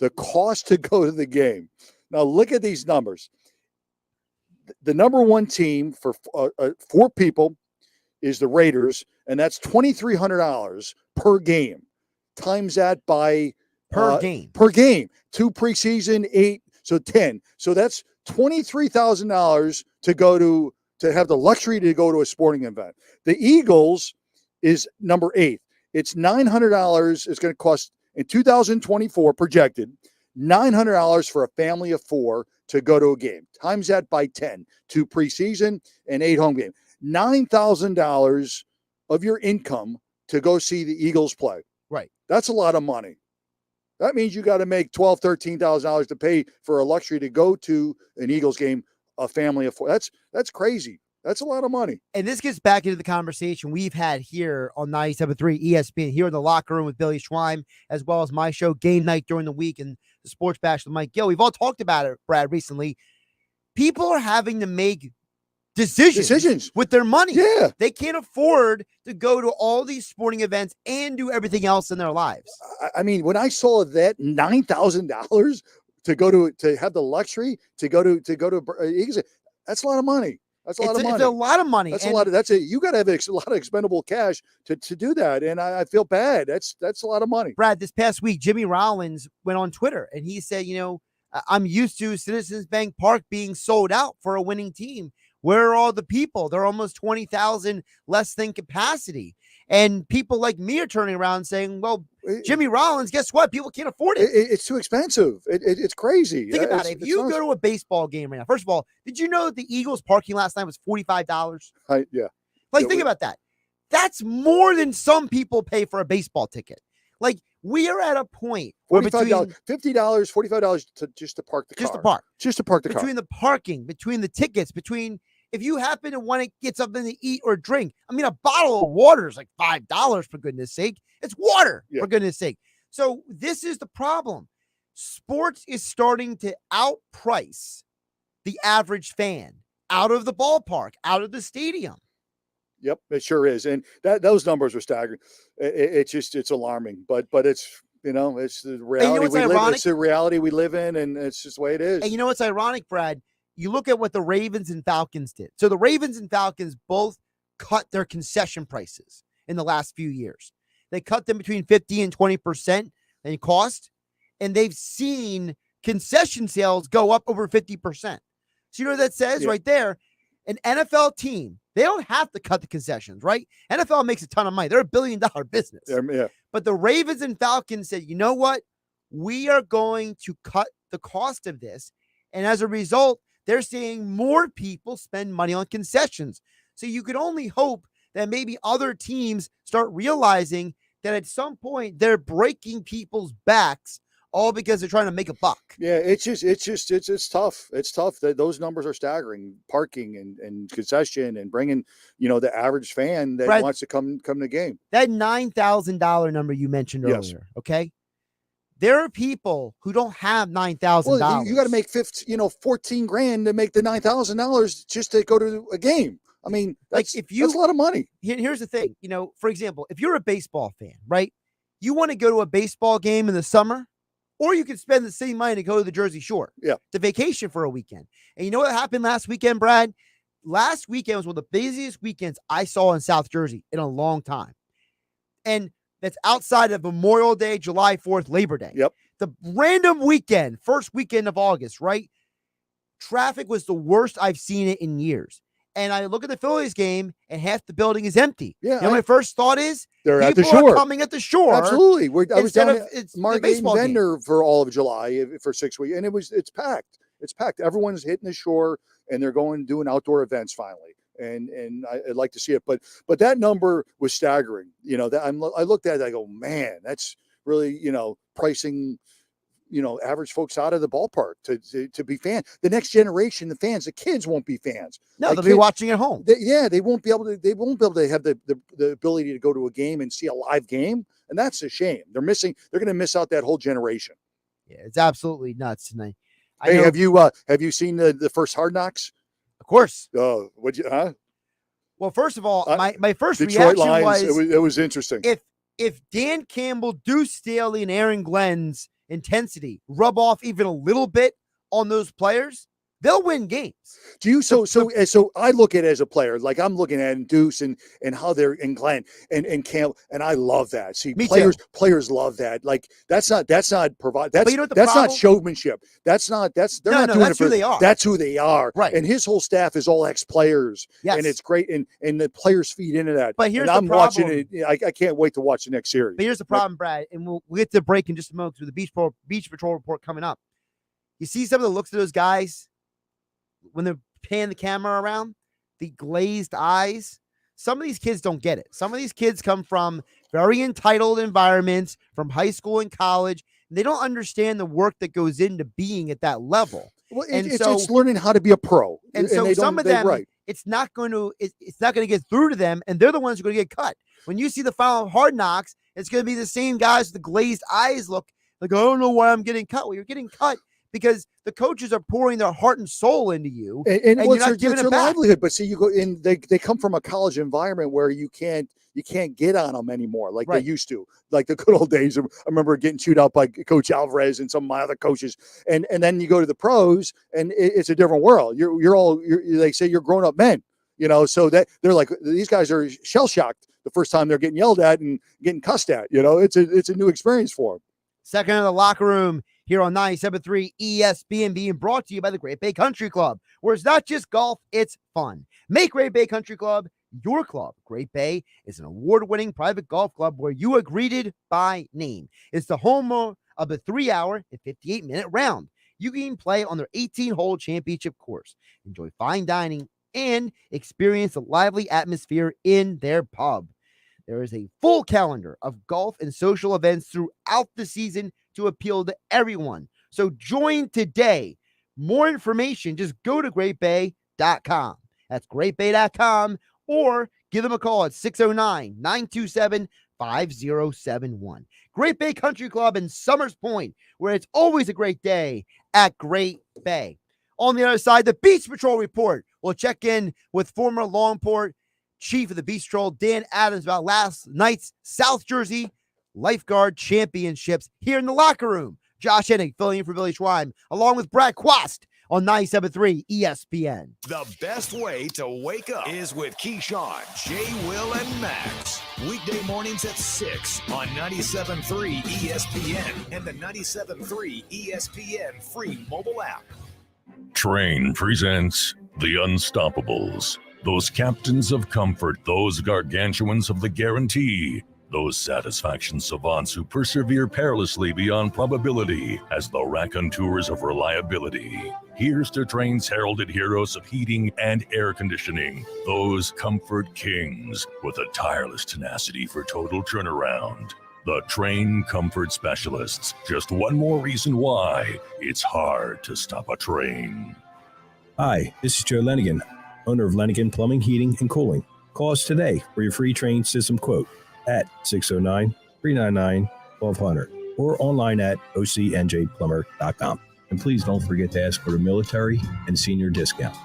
The cost to go to the game. Now, look at these numbers. The number one team for 4 people is the Raiders, and that's $2,300 per game. Times that by per game. 2 preseason, 8, so 10. So that's $23,000 to go to have the luxury to go to a sporting event. The Eagles is number 8. It's $900. It's going to cost in 2024 projected $900 for a family of 4 to go to a game. Times that by 10, 2 preseason and 8 home game. $9,000 of your income to go see the Eagles play. Right. That's a lot of money. That means you got to make $12,000, $13,000 to pay for a luxury to go to an Eagles game, a family of four. That's crazy. That's a lot of money. And this gets back into the conversation we've had here on 97.3 ESPN, here in the locker room with Billy Schweim, as well as my show, Game Night during the week, and the Sports Bash with Mike Gill. We've all talked about it, Brad, recently. People are having to make decisions with their money. Yeah. They can't afford to go to all these sporting events and do everything else in their lives. I mean, when I saw that $9,000 to have the luxury to go to Eagles, that's a lot of money. That's a lot of money. It's a lot of money. That's a lot of you got to have a lot of expendable cash to do that. And I feel bad. That's a lot of money. Brad, this past week, Jimmy Rollins went on Twitter and he said, I'm used to Citizens Bank Park being sold out for a winning team. Where are all the people? They're almost 20,000 less than capacity. And people like me are turning around and saying, well, Jimmy Rollins, guess what? People can't afford it. It's too expensive. It's crazy. Think about it. If you go to a baseball game right now, first of all, did you know that the Eagles parking last night was $45? Yeah. Think about that. That's more than some people pay for a baseball ticket. Like, we are at a point where $50, $45 just to park the car. Just to park the car. Between the parking, between the tickets, between if you happen to want to get something to eat or drink. I mean, a bottle of water is like $5, for goodness sake. It's water, for goodness sake. So this is the problem. Sports is starting to outprice the average fan out of the ballpark, out of the stadium. Yep, it sure is. And those numbers are staggering. It's alarming, but it's, it's the reality we live in. It's the reality we live in, and it's just the way it is. And you know what's ironic, Brad? You look at what the Ravens and Falcons did. So the Ravens and Falcons both cut their concession prices in the last few years. They cut them between 50 and 20% in cost, and they've seen concession sales go up over 50%. So you know what that says right there? An NFL team, they don't have to cut the concessions, right? NFL makes a ton of money. They're $1 billion business. Yeah. But the Ravens and Falcons said, you know what? We are going to cut the cost of this. And as a result, they're seeing more people spend money on concessions. So you could only hope that maybe other teams start realizing that at some point they're breaking people's backs all because they're trying to make a buck. Yeah, it's tough. It's tough. Those numbers are staggering. Parking and concession and bringing, the average fan that wants to come to the game. That $9,000 number you mentioned earlier, okay? There are people who don't have $9,000. Well, you got to make $14,000 to make the $9,000 just to go to a game. I mean, that's a lot of money. Here's the thing, for example, if you're a baseball fan, right? You want to go to a baseball game in the summer, or you could spend the same money to go to the Jersey Shore, to vacation for a weekend. And you know what happened last weekend, Brad? Last weekend was one of the busiest weekends I saw in South Jersey in a long time. And that's outside of Memorial Day, July 4th, Labor Day. Yep. The random weekend, first weekend of August, right? Traffic was the worst I've seen it in years. And I look at the Phillies game, and half the building is empty. Yeah, my first thought is they're at the people shore. Are coming at the shore. Absolutely. I was down at Margate baseball Vendor for all of July for 6 weeks, and it's packed. It's packed. Everyone's hitting the shore, and they're going doing outdoor events finally. And I'd like to see it, but that number was staggering. I looked at it, I go, man, that's really pricing average folks out of the ballpark to be fans. The next generation, the fans, the kids won't be fans. No, they'll be watching at home. They won't be able to have the ability to go to a game and see a live game, and that's a shame. They're going to miss out that whole generation. Yeah, it's absolutely nuts tonight. Hey, have you seen the first Hard Knocks? Of course. Oh, would you? Huh? Well, first of all, my first Detroit reaction Lions, was it was interesting. If Dan Campbell, Deuce Staley, and Aaron Glenn's intensity rub off even a little bit on those players, they'll win games. Do you? So I look at it as a player, like I'm looking at Deuce and how they're in Glenn and Campbell, and I love that. See, players love that. Like that's not provide. That's not showmanship. They're not doing it for. Who they are. That's who they are. Right. And his whole staff is all ex-players. Yes. And it's great. And the players feed into that. But here's I'm the problem. watching it. I can't wait to watch the next series. But here's the problem, Brad, and we'll get to the break in just a moment through the Beach Patrol report coming up. You see some of the looks of those guys when they're panning the camera around, the glazed eyes. Some of these kids don't get it. Some of these kids come from very entitled environments, from high school and college. And they don't understand the work that goes into being at that level. Well, it's learning how to be a pro. And so some of them, it's not going to get through to them, and they're the ones who are going to get cut. When you see the final Hard Knocks, it's going to be the same guys with the glazed eyes look like, I don't know why I'm getting cut. Well, you're getting cut because the coaches are pouring their heart and soul into you, and you're not giving it back. Livelihood. But see, you go in, they come from a college environment where you can't get on them anymore like they used to, like the good old days. I remember getting chewed out by Coach Alvarez and some of my other coaches, and then you go to the pros, and it's a different world. You're they say you're grown up men, so that they're like, these guys are shell shocked the first time they're getting yelled at and getting cussed at. It's a new experience for them. Second in the locker room here on 97.3 ESPN, being brought to you by the Great Bay Country Club, where it's not just golf, it's fun. Make Great Bay Country Club your club. Great Bay is an award-winning private golf club where you are greeted by name. It's the home of the 3-hour and 58-minute round. You can play on their 18-hole championship course, enjoy fine dining, and experience the lively atmosphere in their pub. There is a full calendar of golf and social events throughout the season to appeal to everyone. So join today. More information, just go to greatbay.com. That's greatbay.com, or give them a call at 609-927-5071. Great Bay Country Club in Summers Point, where it's always a great day at Great Bay. On the other side, the Beach Patrol report. We'll check in with former Longport Chief of the Beach Patrol, Dan Adams, about last night's South Jersey Lifeguard Championships here in the locker room. Josh Hennig filling in for Billy Schwein, along with Brad Quast on 97.3 ESPN. The best way to wake up is with Keyshawn, Jay, Will, and Max. Weekday mornings at 6 on 97.3 ESPN and the 97.3 ESPN free mobile app. Train presents The Unstoppables. Those captains of comfort, those gargantuans of the guarantee, those satisfaction savants who persevere perilously beyond probability as the raconteurs of reliability. Here's to Train's heralded heroes of heating and air conditioning, those comfort kings with a tireless tenacity for total turnaround. The Train Comfort Specialists. Just one more reason why it's hard to stop a train. Hi, this is Joe Lenigan, owner of Lenigan Plumbing, Heating, and Cooling. Call us today for your free train system quote at 609-399-1200 or online at ocnjplumber.com. And please don't forget to ask for the military and senior discount.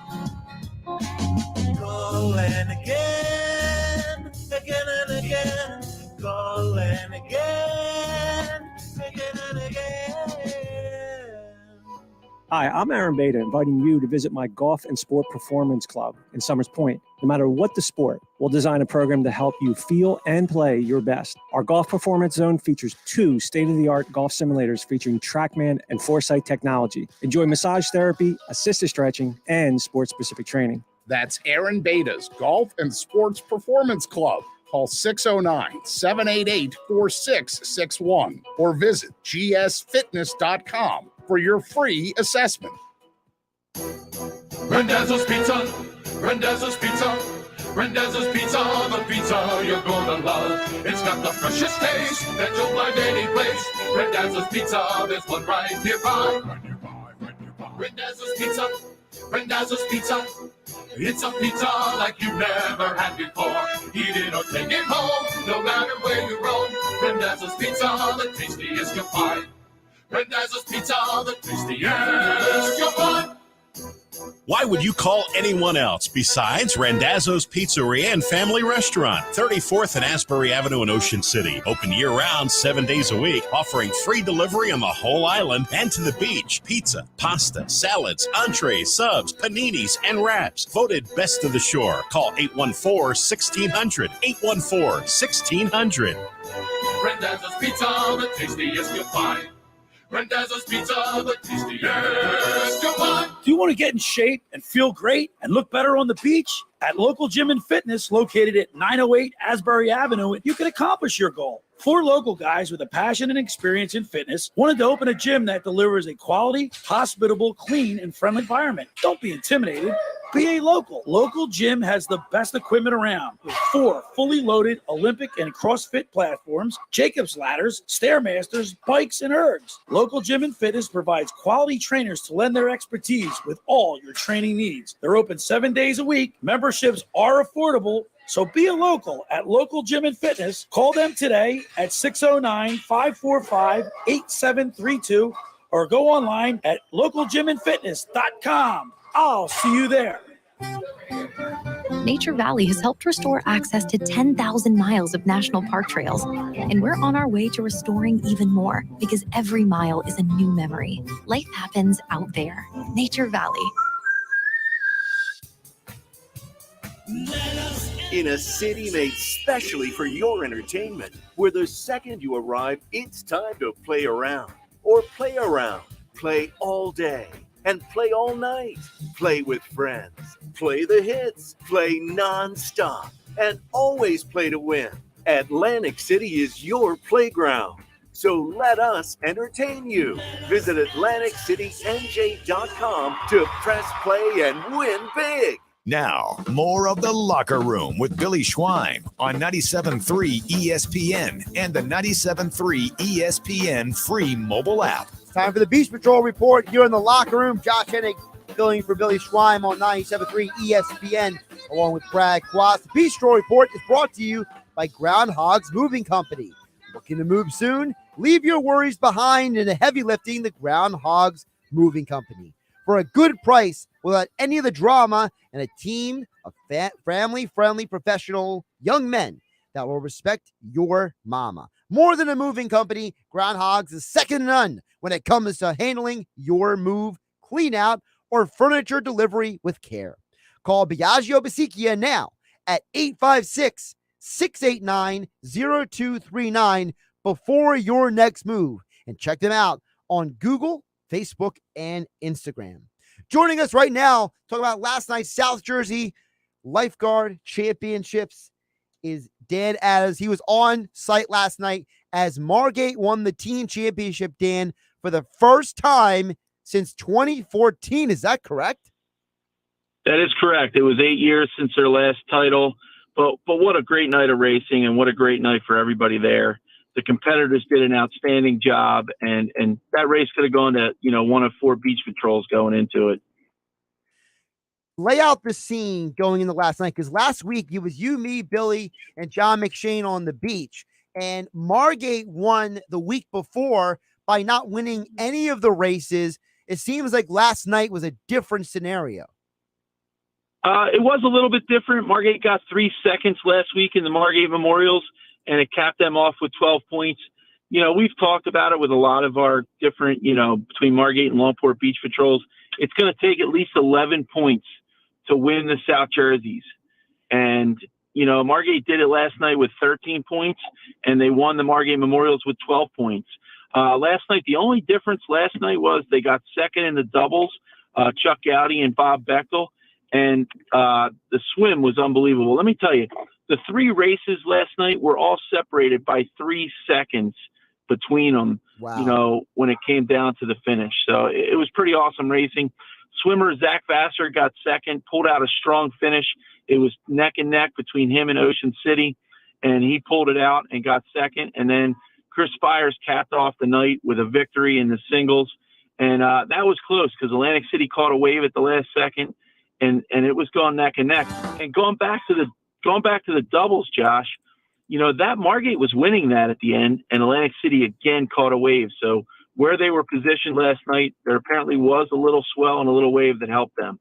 Calling again, again and again. Calling again, again and again. Hi, I'm Aaron Beta, inviting you to visit my Golf and Sport Performance Club in Summers Point. No matter what the sport, we'll design a program to help you feel and play your best. Our Golf Performance Zone features 2 state-of-the-art golf simulators featuring TrackMan and Foresight technology. Enjoy massage therapy, assisted stretching, and sport-specific training. That's Aaron Beta's Golf and Sports Performance Club. Call 609-788-4661 or visit gsfitness.com for your free assessment. Randazzo's Pizza, Randazzo's Pizza, Randazzo's Pizza, the pizza you're gonna love. It's got the freshest taste that you'll find any place. Randazzo's Pizza, there's one right nearby. Randazzo's Pizza, Randazzo's Pizza. It's a pizza like you've never had before. Eat it or take it home, no matter where you roam. Randazzo's Pizza, the tastiest you'll find. Randazzo's Pizza, the tastiest you'll find. Why would you call anyone else besides Randazzo's Pizzeria and Family Restaurant, 34th and Asbury Avenue in Ocean City. Open year-round, 7 days a week, offering free delivery on the whole island and to the beach. Pizza, pasta, salads, entrees, subs, paninis, and wraps. Voted best of the shore. Call 814-1600. 814-1600. Randazzo's Pizza, the tastiest you'll find. Randazzo's Pizza, the tastiest you'll find. Do you want to get in shape and feel great and look better on the beach? At Local Gym and Fitness, located at 908 Asbury Avenue, you can accomplish your goal. 4 local guys with a passion and experience in fitness wanted to open a gym that delivers a quality, hospitable, clean, and friendly environment. Don't be intimidated. Be a local. Local Gym has the best equipment around with 4 fully loaded Olympic and CrossFit platforms, Jacob's ladders, Stairmasters, bikes, and ergs. Local Gym and Fitness provides quality trainers to lend their expertise with all your training needs. They're open 7 days a week. Memberships are affordable. So be a local at Local Gym and Fitness. Call them today at 609-545-8732 or go online at localgymandfitness.com. I'll see you there. Nature Valley has helped restore access to 10,000 miles of national park trails, and we're on our way to restoring even more because every mile is a new memory. Life happens out there. Nature Valley. In a city made specially for your entertainment, where the second you arrive, it's time to play around. Or play around. Play all day. And play all night. Play with friends. Play the hits. Play non-stop. And always play to win. Atlantic City is your playground. So let us entertain you. Visit AtlanticCityNJ.com to press play and win big. Now, more of The Locker Room with Billy Schwein on 97.3 ESPN and the 97.3 ESPN free mobile app. Time for the Beach Patrol report here in The Locker Room. Josh Hennig filling for Billy Schwein on 97.3 ESPN along with Brad Quast. The Beach Patrol report is brought to you by GroundHogs Moving Company. Looking to move soon? Leave your worries behind in the heavy lifting, the GroundHogs Moving Company. For a good price, without any of the drama, and a team of family-friendly professional young men that will respect your mama. More than a moving company, GroundHogs is second to none when it comes to handling your move, clean out, or furniture delivery with care. Call Biagio Basichia now at 856-689-0239 before your next move, and check them out on Google, Facebook, and Instagram. Joining us right now, talking about last night's South Jersey Lifeguard Championships, is Dan Adams. He was on site last night as Margate won the team championship, Dan, for the first time since 2014. Is that correct? That is correct. It was 8 years since their last title, but what a great night of racing and what a great night for everybody there. The competitors did an outstanding job, and that race could have gone to, one of 4 beach patrols going into it. Lay out the scene going into last night, because last week it was you, me, Billy, and John McShane on the beach, and Margate won the week before by not winning any of the races. It seems like last night was a different scenario. It was a little bit different. Margate got 3 seconds last week in the Margate Memorials, and it capped them off with 12 points. We've talked about it with a lot of our different, between Margate and Longport Beach Patrols. It's going to take at least 11 points to win the South Jerseys. And, Margate did it last night with 13 points, and they won the Margate Memorials with 12 points. Last night, the only difference last night was they got second in the doubles, Chuck Gowdy and Bob Bechtel, and the swim was unbelievable. Let me tell you, the 3 races last night were all separated by 3 seconds between them, wow. When it came down to the finish. So it was pretty awesome racing. Swimmer Zach Vassar got second, pulled out a strong finish. It was neck and neck between him and Ocean City, and he pulled it out and got second. And then Chris Spires capped off the night with a victory in the singles. And that was close because Atlantic City caught a wave at the last second, and it was going neck and neck. And going back to the doubles, Josh, that Margate was winning that at the end, and Atlantic City again caught a wave. So where they were positioned last night, there apparently was a little swell and a little wave that helped them.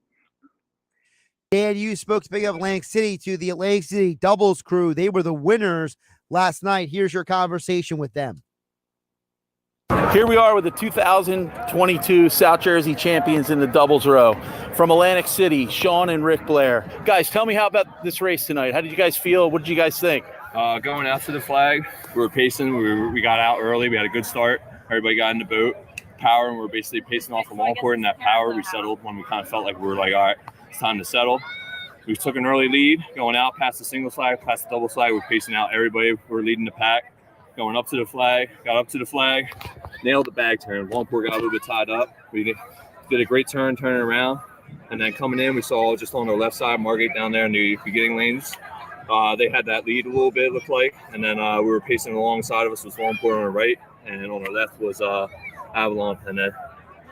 Dan, you spoke, speaking of Atlantic City, to the Atlantic City doubles crew. They were the winners last night. Here's your conversation with them. Here we are with the 2022 South Jersey champions in the doubles row from Atlantic City, Sean and Rick Blair. Guys, tell me how about this race tonight. How did you guys feel? What did you guys think? Going out to the flag, we were pacing. We got out early. We had a good start. Everybody got in the boat. Power, and we were basically pacing off the Longport. And that power, we settled when we kind of felt like we were like, all right, it's time to settle. We took an early lead going out past the single flag, past the double flag. We're pacing out everybody. We're leading the pack. Going up to the flag, got up to the flag, nailed the bag turn. Longport got a little bit tied up. We did a great turn, turning around. And then coming in, we saw just on the left side, Margate down there in the beginning lanes. They had that lead a little bit, it looked like. And then we were pacing alongside of us was Longport on the right, and on the left was Avalon. And then,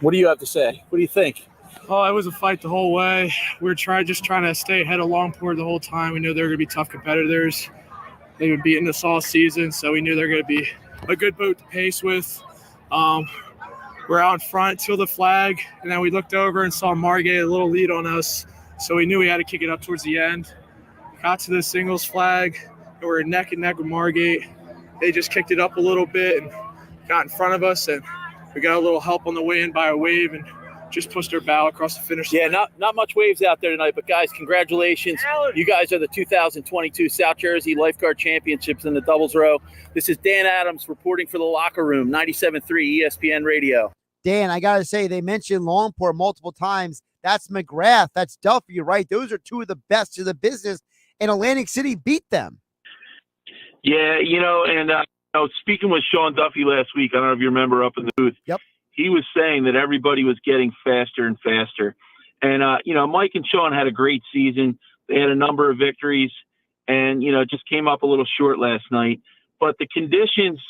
what do you have to say? What do you think? Oh, it was a fight the whole way. We were trying to stay ahead of Longport the whole time. We knew they were going to be tough competitors. They've been beating us all season, so we knew they were going to be a good boat to pace with. We're out in front till the flag, and then we looked over and saw Margate a little lead on us, so we knew we had to kick it up towards the end. Got to the singles flag, and we were neck and neck with Margate. They just kicked it up a little bit and got in front of us, and we got a little help on the way in by a wave and just pushed our bow across the finish line. Yeah, not much waves out there tonight, but guys, congratulations. You guys are the 2022 South Jersey Lifeguard Championships in the doubles row. This is Dan Adams reporting for the Locker Room, 97.3 ESPN Radio. Dan, I got to say, they mentioned Longport multiple times. That's McGrath. That's Duffy, right? Those are two of the best of the business, and Atlantic City beat them. Yeah, speaking with Sean Duffy last week, I don't know if you remember up in the booth. Yep. He was saying that everybody was getting faster and faster. And, Mike and Sean had a great season. They had a number of victories and, just came up a little short last night. But the conditions,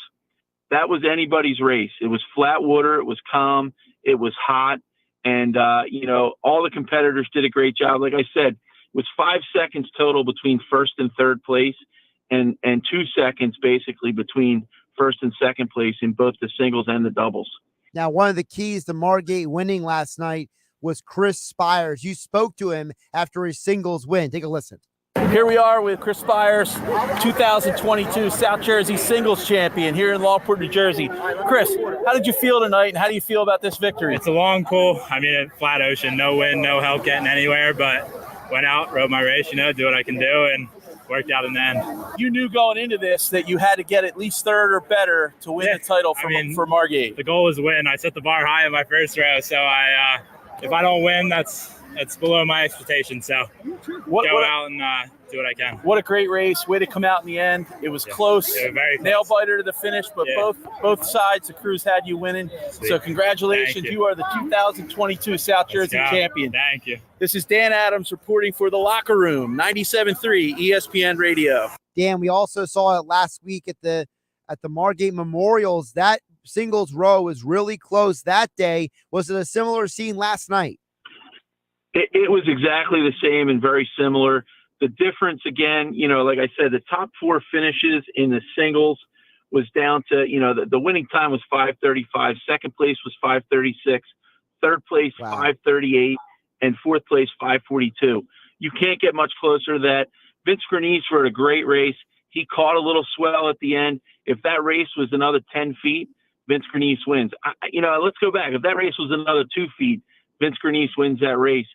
that was anybody's race. It was flat water. It was calm. It was hot. And, all the competitors did a great job. Like I said, it was 5 seconds total between first and third place and 2 seconds basically between first and second place in both the singles and the doubles. Now, one of the keys to Margate winning last night was Chris Spires. You spoke to him after his singles win. Take a listen. Here we are with Chris Spires, 2022 South Jersey Singles Champion here in Longport, New Jersey. Chris, how did you feel tonight, and how do you feel about this victory? It's a long pull. Flat ocean, no wind, no help getting anywhere, but went out, rode my race, do what I can do, and worked out in the end. You knew going into this that you had to get at least third or better to win the title for Margate. The goal was to win. I set the bar high in my first row, so if I don't win, that's below my expectations. So go out and do what I can. What a great race. Way to come out in the end. It was close. It was very close. Nail biter to the finish, but both sides, the crews had you winning. Sweet. So congratulations. You are the 2022 South Jersey champion. Thank you. This is Dan Adams reporting for the Locker Room, 97.3 ESPN Radio. Dan, we also saw it last week at the Margate Memorials. That singles row was really close that day. Was it a similar scene last night? It was exactly the same and very similar. The difference, again, like I said, the top four finishes in the singles was down to, the winning time was 5:35. Second place was 5:36. Third place, 5:38. And fourth place, 5:42. You can't get much closer to that. Vince Grenice rode a great race. He caught a little swell at the end. If that race was another 10 feet, Vince Grenice wins. Let's go back. If that race was another 2 feet, Vince Grenice wins that race.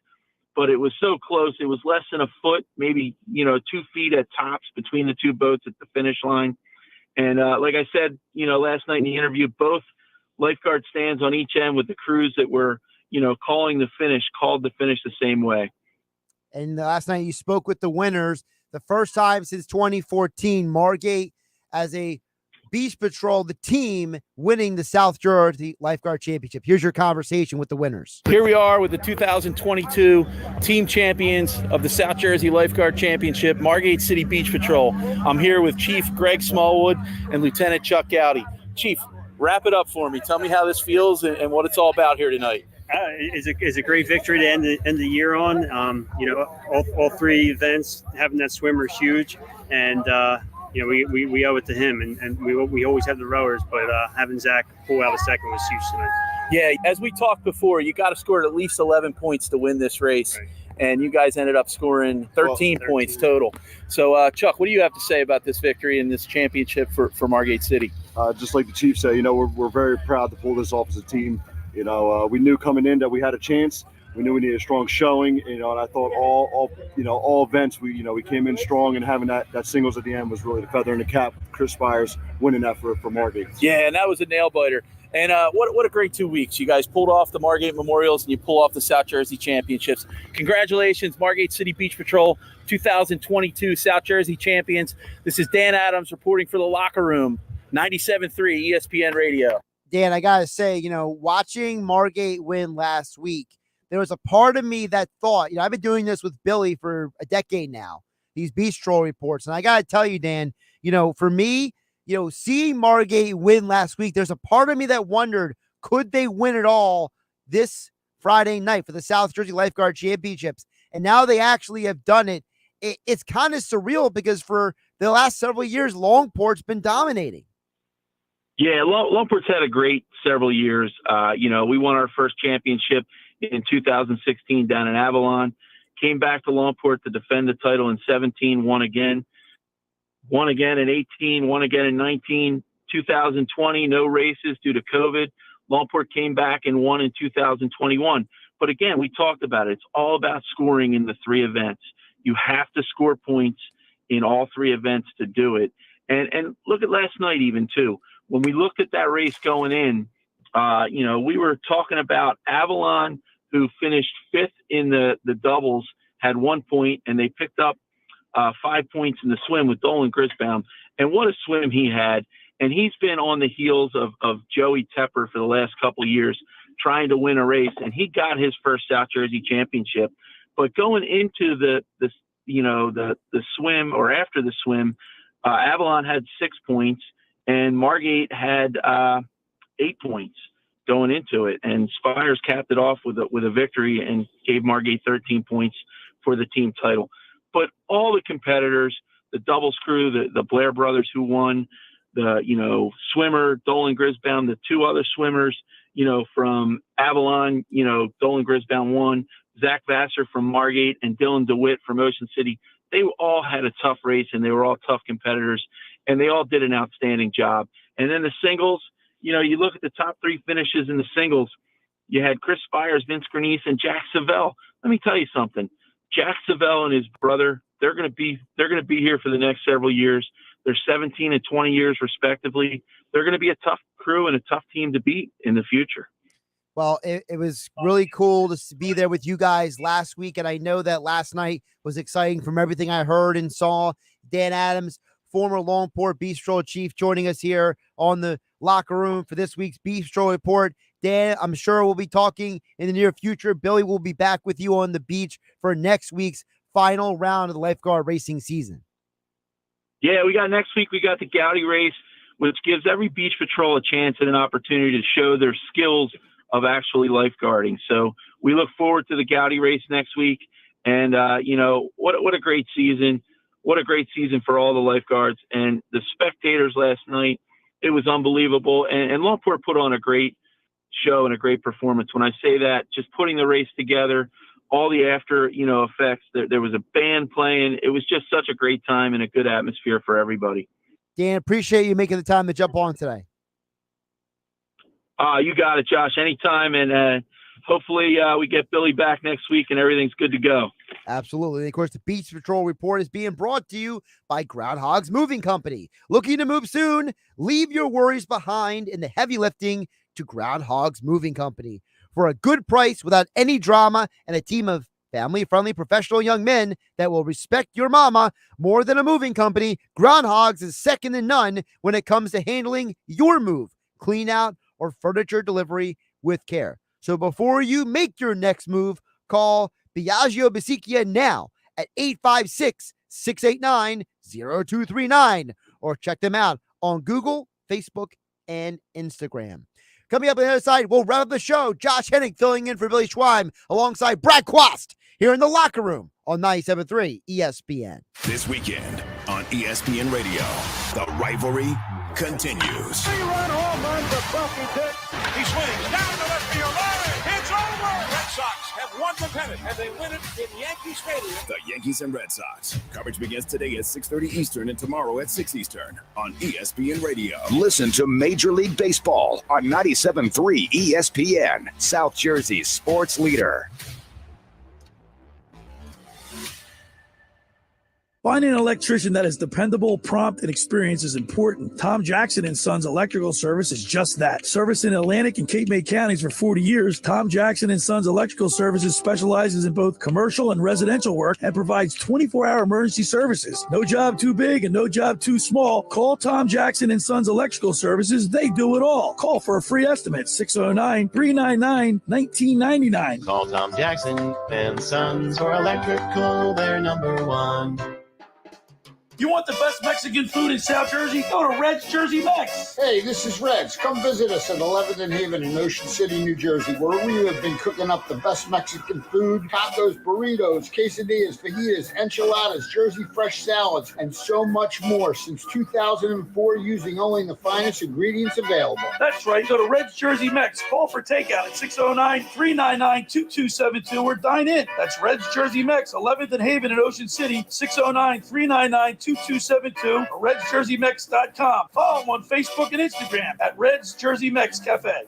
But it was so close. It was less than a foot, maybe, 2 feet at tops between the two boats at the finish line. And like I said, last night in the interview, both lifeguard stands on each end with the crews that were, called the finish the same way. And last night you spoke with the winners. The first time since 2014, Margate as a Beach Patrol, the team winning the South Jersey Lifeguard Championship. Here's your conversation with the winners. Here we are with the 2022 team champions of the South Jersey Lifeguard Championship, Margate City Beach Patrol. I'm here with Chief Greg Smallwood and Lieutenant Chuck Gowdy. Chief, wrap it up for me. Tell me how this feels and what it's all about here tonight. It's a great victory to end the year on. All three events, having that swimmer is huge, and we owe it to him, and we always have the rowers, but having Zach pull out a second was huge tonight. Yeah, as we talked before, you got to score at least 11 points to win this race, right. And you guys ended up scoring 13 points total. So, Chuck, what do you have to say about this victory and this championship for Margate City? Just like the Chief said, we're very proud to pull this off as a team. We knew coming in that we had a chance. We knew we needed a strong showing, and I thought all events we came in strong, and having that singles at the end was really the feather in the cap. Chris Spires winning that for Margate. Yeah, and that was a nail biter. And what a great 2 weeks. You guys pulled off the Margate Memorials and you pull off the South Jersey Championships. Congratulations, Margate City Beach Patrol, 2022 South Jersey champions. This is Dan Adams reporting for the Locker Room, 97.3 ESPN Radio. Dan, I got to say, watching Margate win last week, there was a part of me that thought, I've been doing this with Billy for a decade now, these Bistro reports. And I got to tell you, Dan, for me, seeing Margate win last week, there's a part of me that wondered, could they win it all this Friday night for the South Jersey Lifeguard Championships? And now they actually have done it. It's kind of surreal because for the last several years, Longport's been dominating. Yeah, Longport's had a great several years. We won our first championship in 2016 down in Avalon, came back to Longport to defend the title in 17, won again in 18, won again in 19, 2020, no races due to COVID. Longport came back and won in 2021. But again, we talked about it. It's all about scoring in the three events. You have to score points in all three events to do it. And look at last night even too. When we looked at that race going in, we were talking about Avalon, who finished fifth in the doubles, had 1 point, and they picked up 5 points in the swim with Dolan Grisbaum. And what a swim he had. And he's been on the heels of Joey Tepper for the last couple of years, trying to win a race. And he got his first South Jersey championship. But going into the swim, or after the swim, Avalon had 6 points, and Margate had 8 points going into it, and Spires capped it off with a victory and gave Margate 13 points for the team title. But all the competitors, the doubles crew, the Blair brothers who won, the swimmer Dolan Grisbaum, the two other swimmers, from Avalon, Dolan Grisbaum won, Zach Vassar from Margate, and Dylan DeWitt from Ocean City. They all had a tough race, and they were all tough competitors, and they all did an outstanding job. And then the singles, you look at the top three finishes in the singles. You had Chris Spires, Vince Grenice, and Jack Savell. Let me tell you something. Jack Savell and his brother, they're going to be here for the next several years. They're 17 and 20 years respectively. They're going to be a tough crew and a tough team to beat in the future. Well, it was really cool to be there with you guys last week, and I know that last night was exciting from everything I heard and saw. Dan Adams, former Longport Bistro chief, joining us here on the locker room for this week's Bistro Report. Dan, I'm sure we'll be talking in the near future. Billy will be back with you on the beach for next week's final round of the lifeguard racing season. Yeah, next week we got the Gowdy race, which gives every beach patrol a chance and an opportunity to show their skills of actually lifeguarding. So we look forward to the Gowdy race next week. And, what a great season. What a great season for all the lifeguards and the spectators last night. It was unbelievable. And Longport put on a great show and a great performance. When I say that, just putting the race together, all the after, effects, there was a band playing. It was just such a great time and a good atmosphere for everybody. Dan, appreciate you making the time to jump on today. You got it, Josh. Anytime. And hopefully we get Billy back next week and everything's good to go. Absolutely. And of course, the Beach Patrol Report is being brought to you by GroundHogs Moving Company. Looking to move soon? Leave your worries behind in the heavy lifting to GroundHogs Moving Company. For a good price without any drama and a team of family-friendly professional young men that will respect your mama more than a moving company, GroundHogs is second to none when it comes to handling your move, clean out, or furniture delivery with care. So before you make your next move, call Biagio Bisichia now at 856-689-0239 or check them out on Google, Facebook, and Instagram. Coming up on the other side, we'll wrap up the show. Josh Hennig filling in for Billy Schweim alongside Brad Quast here in the locker room on 97.3 ESPN. This weekend on ESPN Radio, the rivalry continues. Three-run home run for Buffy Pitt. He swings down the left field line. It's over. Red Sox have won the pennant, and they win it in Yankee Stadium. The Yankees and Red Sox. Coverage begins today at 6:30 Eastern and tomorrow at 6 Eastern on ESPN Radio. Listen to Major League Baseball on 97.3 ESPN, South Jersey's sports leader. Finding an electrician that is dependable, prompt, and experienced is important. Tom Jackson & Sons Electrical Service is just that. Service in Atlantic and Cape May counties for 40 years, Tom Jackson & Sons Electrical Services specializes in both commercial and residential work and provides 24-hour emergency services. No job too big and no job too small. Call Tom Jackson & Sons Electrical Services. They do it all. Call for a free estimate, 609-399-1999. Call Tom Jackson and Sons for electrical, they're number one. You want the best Mexican food in South Jersey? Go to Red's Jersey Mex. Hey, this is Red's. Come visit us at 11th and Haven in Ocean City, New Jersey, where we have been cooking up the best Mexican food, tacos, burritos, quesadillas, fajitas, enchiladas, Jersey fresh salads, and so much more since 2004 using only the finest ingredients available. That's right. Go to Red's Jersey Mex. Call for takeout at 609-399-2272 or dine in. That's Red's Jersey Mex, 11th and Haven in Ocean City, 609-399-2272 or RedsJerseyMex.com. Follow them on Facebook and Instagram at Red's Jersey Mex Cafe.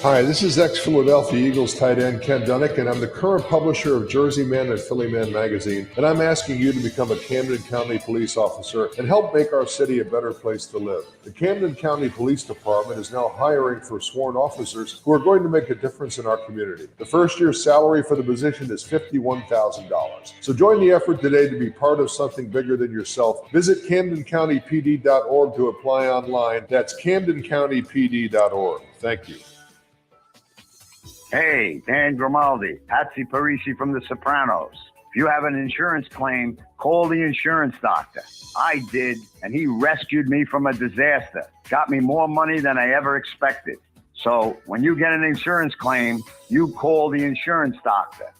Hi, this is ex-Philadelphia Eagles tight end Ken Dunnick, and I'm the current publisher of Jersey Man and Philly Man magazine, and I'm asking you to become a Camden County police officer and help make our city a better place to live. The Camden County Police Department is now hiring for sworn officers who are going to make a difference in our community. The first year's salary for the position is $51,000. So join the effort today to be part of something bigger than yourself. Visit CamdenCountyPD.org to apply online. That's CamdenCountyPD.org. Thank you. Hey, Dan Grimaldi, Patsy Parisi from The Sopranos. If you have an insurance claim, call the insurance doctor. I did, and he rescued me from a disaster. Got me more money than I ever expected. So when you get an insurance claim, you call the insurance doctor.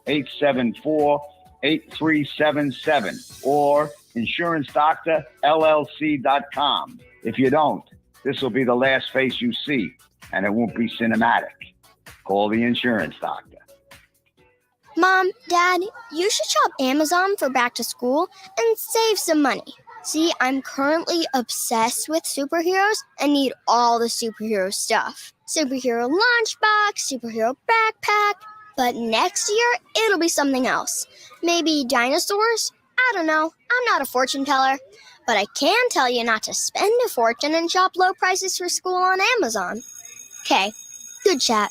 856-874-8377 or insurancedoctorllc.com. If you don't, this will be the last face you see. And it won't be cinematic. Call the insurance doctor. Mom, Dad, you should shop Amazon for back to school and save some money. See, I'm currently obsessed with superheroes and need all the superhero stuff. Superhero lunchbox, superhero backpack. But next year, it'll be something else. Maybe dinosaurs? I don't know. I'm not a fortune teller. But I can tell you not to spend a fortune and shop low prices for school on Amazon. Okay, good chat.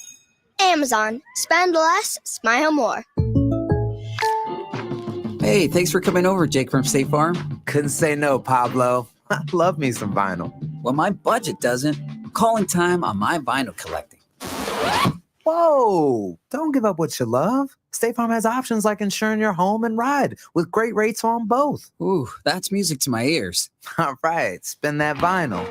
Amazon. Spend less, smile more. Hey, thanks for coming over, Jake from State Farm. Couldn't say no, Pablo. I love me some vinyl. Well, my budget doesn't. Calling time on my vinyl collecting. Whoa! Don't give up what you love. State Farm has options like insuring your home and ride with great rates on both. Ooh, that's music to my ears. All right, spin that vinyl.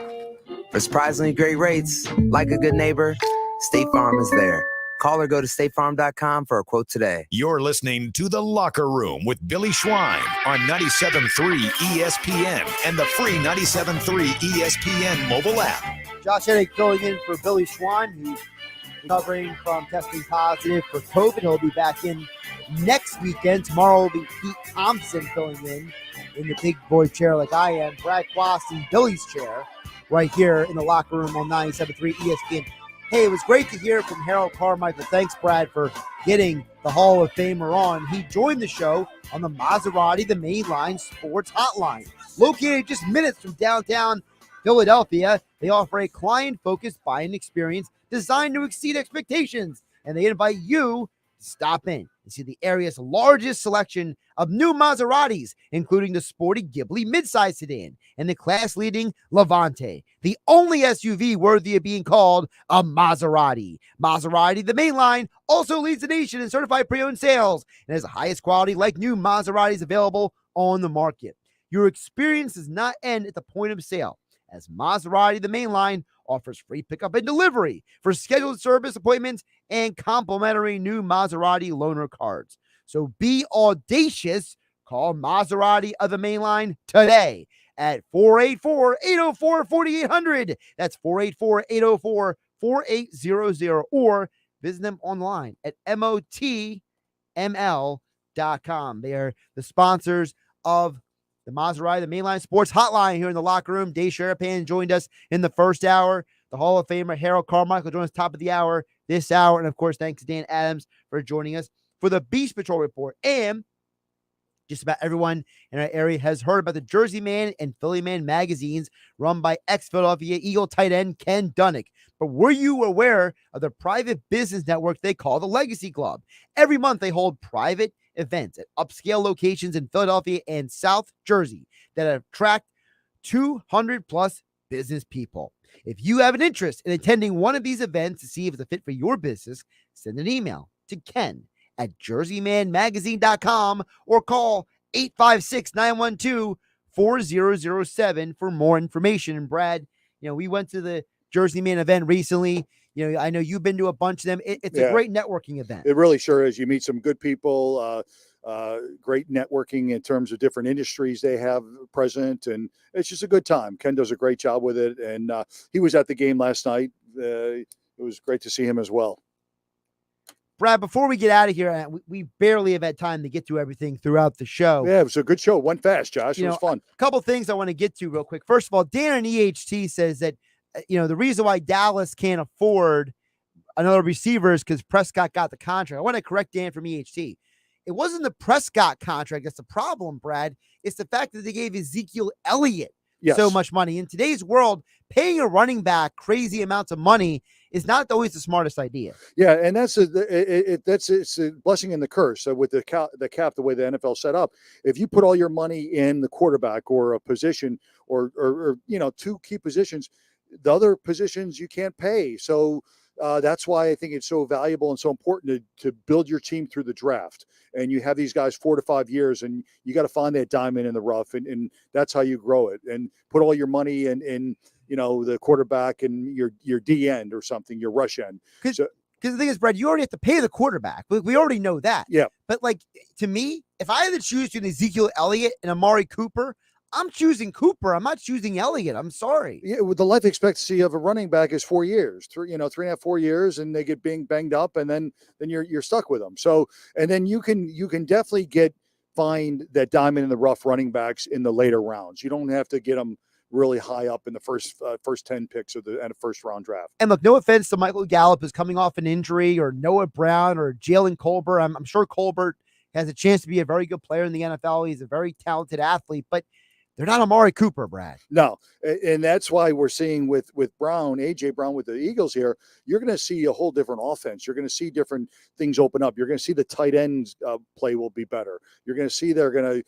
For surprisingly great rates, like a good neighbor, State Farm is there. Call or go to statefarm.com for a quote today. You're listening to The Locker Room with Billy Schwein on 97.3 ESPN and the free 97.3 ESPN mobile app. Josh Hennig filling in for Billy Schwein, who's recovering from testing positive for COVID. He'll be back in next weekend. Tomorrow will be Pete Thompson filling in the big boy chair like I am. Brad Quast in Billy's chair right here in the locker room on 97.3 ESPN. Hey, it was great to hear from Harold Carmichael. Thanks, Brad, for getting the Hall of Famer on. He joined the show on the Maserati, the Mainline Sports Hotline. Located just minutes from downtown Philadelphia, they offer a client-focused buying experience designed to exceed expectations, and they invite you to stop in and see the area's largest selection of new Maseratis, including the sporty Ghibli midsize sedan and the class-leading Levante, the only SUV worthy of being called a Maserati. Maserati, the Mainline, also leads the nation in certified pre-owned sales and has the highest quality like new Maseratis available on the market. Your experience does not end at the point of sale, as Maserati, the Mainline, offers free pickup and delivery for scheduled service appointments and complimentary new Maserati loaner cards. So be audacious. Call Maserati of the Mainline today at 484-804-4800. That's 484-804-4800. Or visit them online at motml.com. They are the sponsors of the Maserati, the Mainline Sports Hotline here in the locker room. Dave Sharapan joined us in the first hour. The Hall of Famer Harold Carmichael joined us top of the hour this hour. And, of course, thanks to Dan Adams for joining us for the Beast Patrol Report. And Just about everyone in our area has heard about the Jersey Man and Philly Man magazines run by ex-Philadelphia Eagle tight end Ken Dunnick. But were you aware of the private business network they call the Legacy Club? Every month they hold private events at upscale locations in Philadelphia and South Jersey that attract 200+ business people. If you have an interest in attending one of these events to see if it's a fit for your business, send an email to ken@jerseymanmagazine.com or call 856-912-4007 for more information. And Brad, we went to the Jersey Man event recently. I know you've been to a bunch of them. It's a great networking event. It really sure is. You meet some good people, great networking in terms of different industries they have present, and it's just a good time. Ken does a great job with it, and he was at the game last night. It was great to see him as well. Brad, before we get out of here, we barely have had time to get to everything throughout the show. Yeah, it was a good show. Went fast, Josh. It was fun. A couple things I want to get to real quick. First of all, Dan on EHT says that, the reason why Dallas can't afford another receiver is because Prescott got the contract. I want to correct Dan from EHT. It wasn't the Prescott contract that's the problem, Brad. It's the fact that they gave Ezekiel Elliott so much money. In today's world, paying a running back crazy amounts of money is not always the smartest idea. Yeah, and it's a blessing and the curse. So with the cap, the way the NFL set up, if you put all your money in the quarterback or a position or two key positions, the other positions you can't pay. So that's why I think it's so valuable and so important to build your team through the draft. And you have these guys 4 to 5 years, and you got to find that diamond in the rough, and that's how you grow it. And put all your money in the quarterback and your D end or something, your rush end. Because the thing is, Brad, you already have to pay the quarterback. We already know that. Yeah. But to me, if I had to choose between Ezekiel Elliott and Amari Cooper, I'm choosing Cooper. I'm not choosing Elliott. I'm sorry. Yeah, the life expectancy of a running back is 4 years, 3.5, 4 years, and they get banged up, and then you're stuck with them. So, and then you can definitely find that diamond in the rough running backs in the later rounds. You don't have to get them really high up in the first 10 picks of the first round draft. And look, no offense to Michael Gallup who's coming off an injury, or Noah Brown, or Jalen Colbert. I'm sure Colbert has a chance to be a very good player in the NFL. He's a very talented athlete, but they're not Amari Cooper, Brad. No, and that's why we're seeing with Brown, A.J. Brown with the Eagles here, you're going to see a whole different offense. You're going to see different things open up. You're going to see the tight ends play will be better. You're going to see they're going to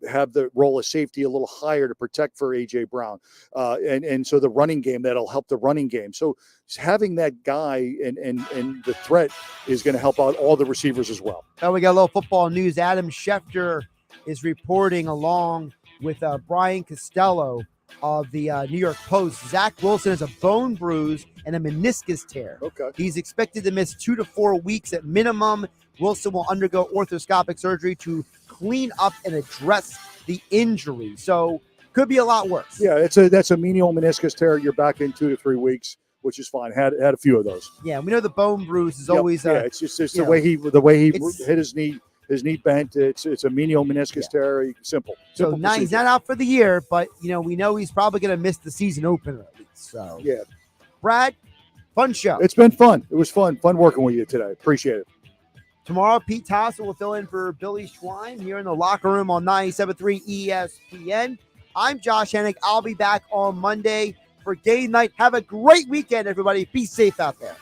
have the role of safety a little higher to protect for A.J. Brown. And so the running game, that'll help the running game. So having that guy and the threat is going to help out all the receivers as well. Now we got a little football news. Adam Schefter is reporting along with Brian Costello of the New York Post. Zach Wilson has a bone bruise and a meniscus tear. Okay. He's expected to miss 2 to 4 weeks at minimum. Wilson will undergo orthoscopic surgery to clean up and address the injury. So could be a lot worse. Yeah, that's a medial meniscus tear. You're back in 2 to 3 weeks, which is fine. Had a few of those. Yeah, we know the bone bruise is always. It's just the way he hit his knee. His knee bent. It's a medial meniscus tear. Simple. So now he's not out for the year, but we know he's probably going to miss the season opener at least. So yeah, Brad, fun show. It's been fun. It was fun working with you today. Appreciate it. Tomorrow, Pete Tossel will fill in for Billy Schwein here in the locker room on 97.3 ESPN. I'm Josh Hennig. I'll be back on Monday for game night. Have a great weekend, everybody. Be safe out there.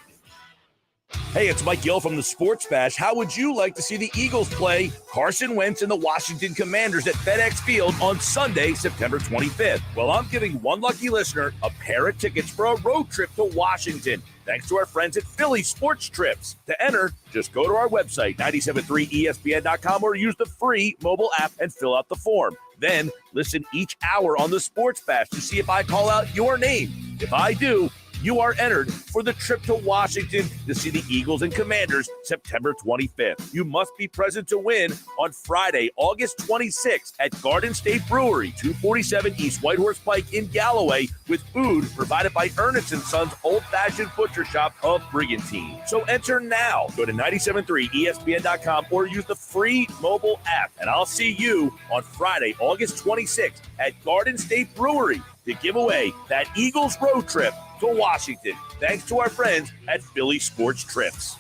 Hey, it's Mike Gill from the Sports Bash. How would you like to see the Eagles play Carson Wentz and the Washington Commanders at FedEx Field on Sunday, September 25th? Well, I'm giving one lucky listener a pair of tickets for a road trip to Washington, thanks to our friends at Phillies Sports Trips. To enter, just go to our website, 973ESPN.com, or use the free mobile app and fill out the form. Then listen each hour on the Sports Bash to see if I call out your name. If I do, you are entered for the trip to Washington to see the Eagles and Commanders September 25th. You must be present to win on Friday, August 26th at Garden State Brewery, 247 East Whitehorse Pike in Galloway, with food provided by Ernest & Sons Old-Fashioned Butcher Shop of Brigantine. So enter now. Go to 973ESPN.com or use the free mobile app, and I'll see you on Friday, August 26th at Garden State Brewery to give away that Eagles road trip to Washington, thanks to our friends at Philly Sports Trips.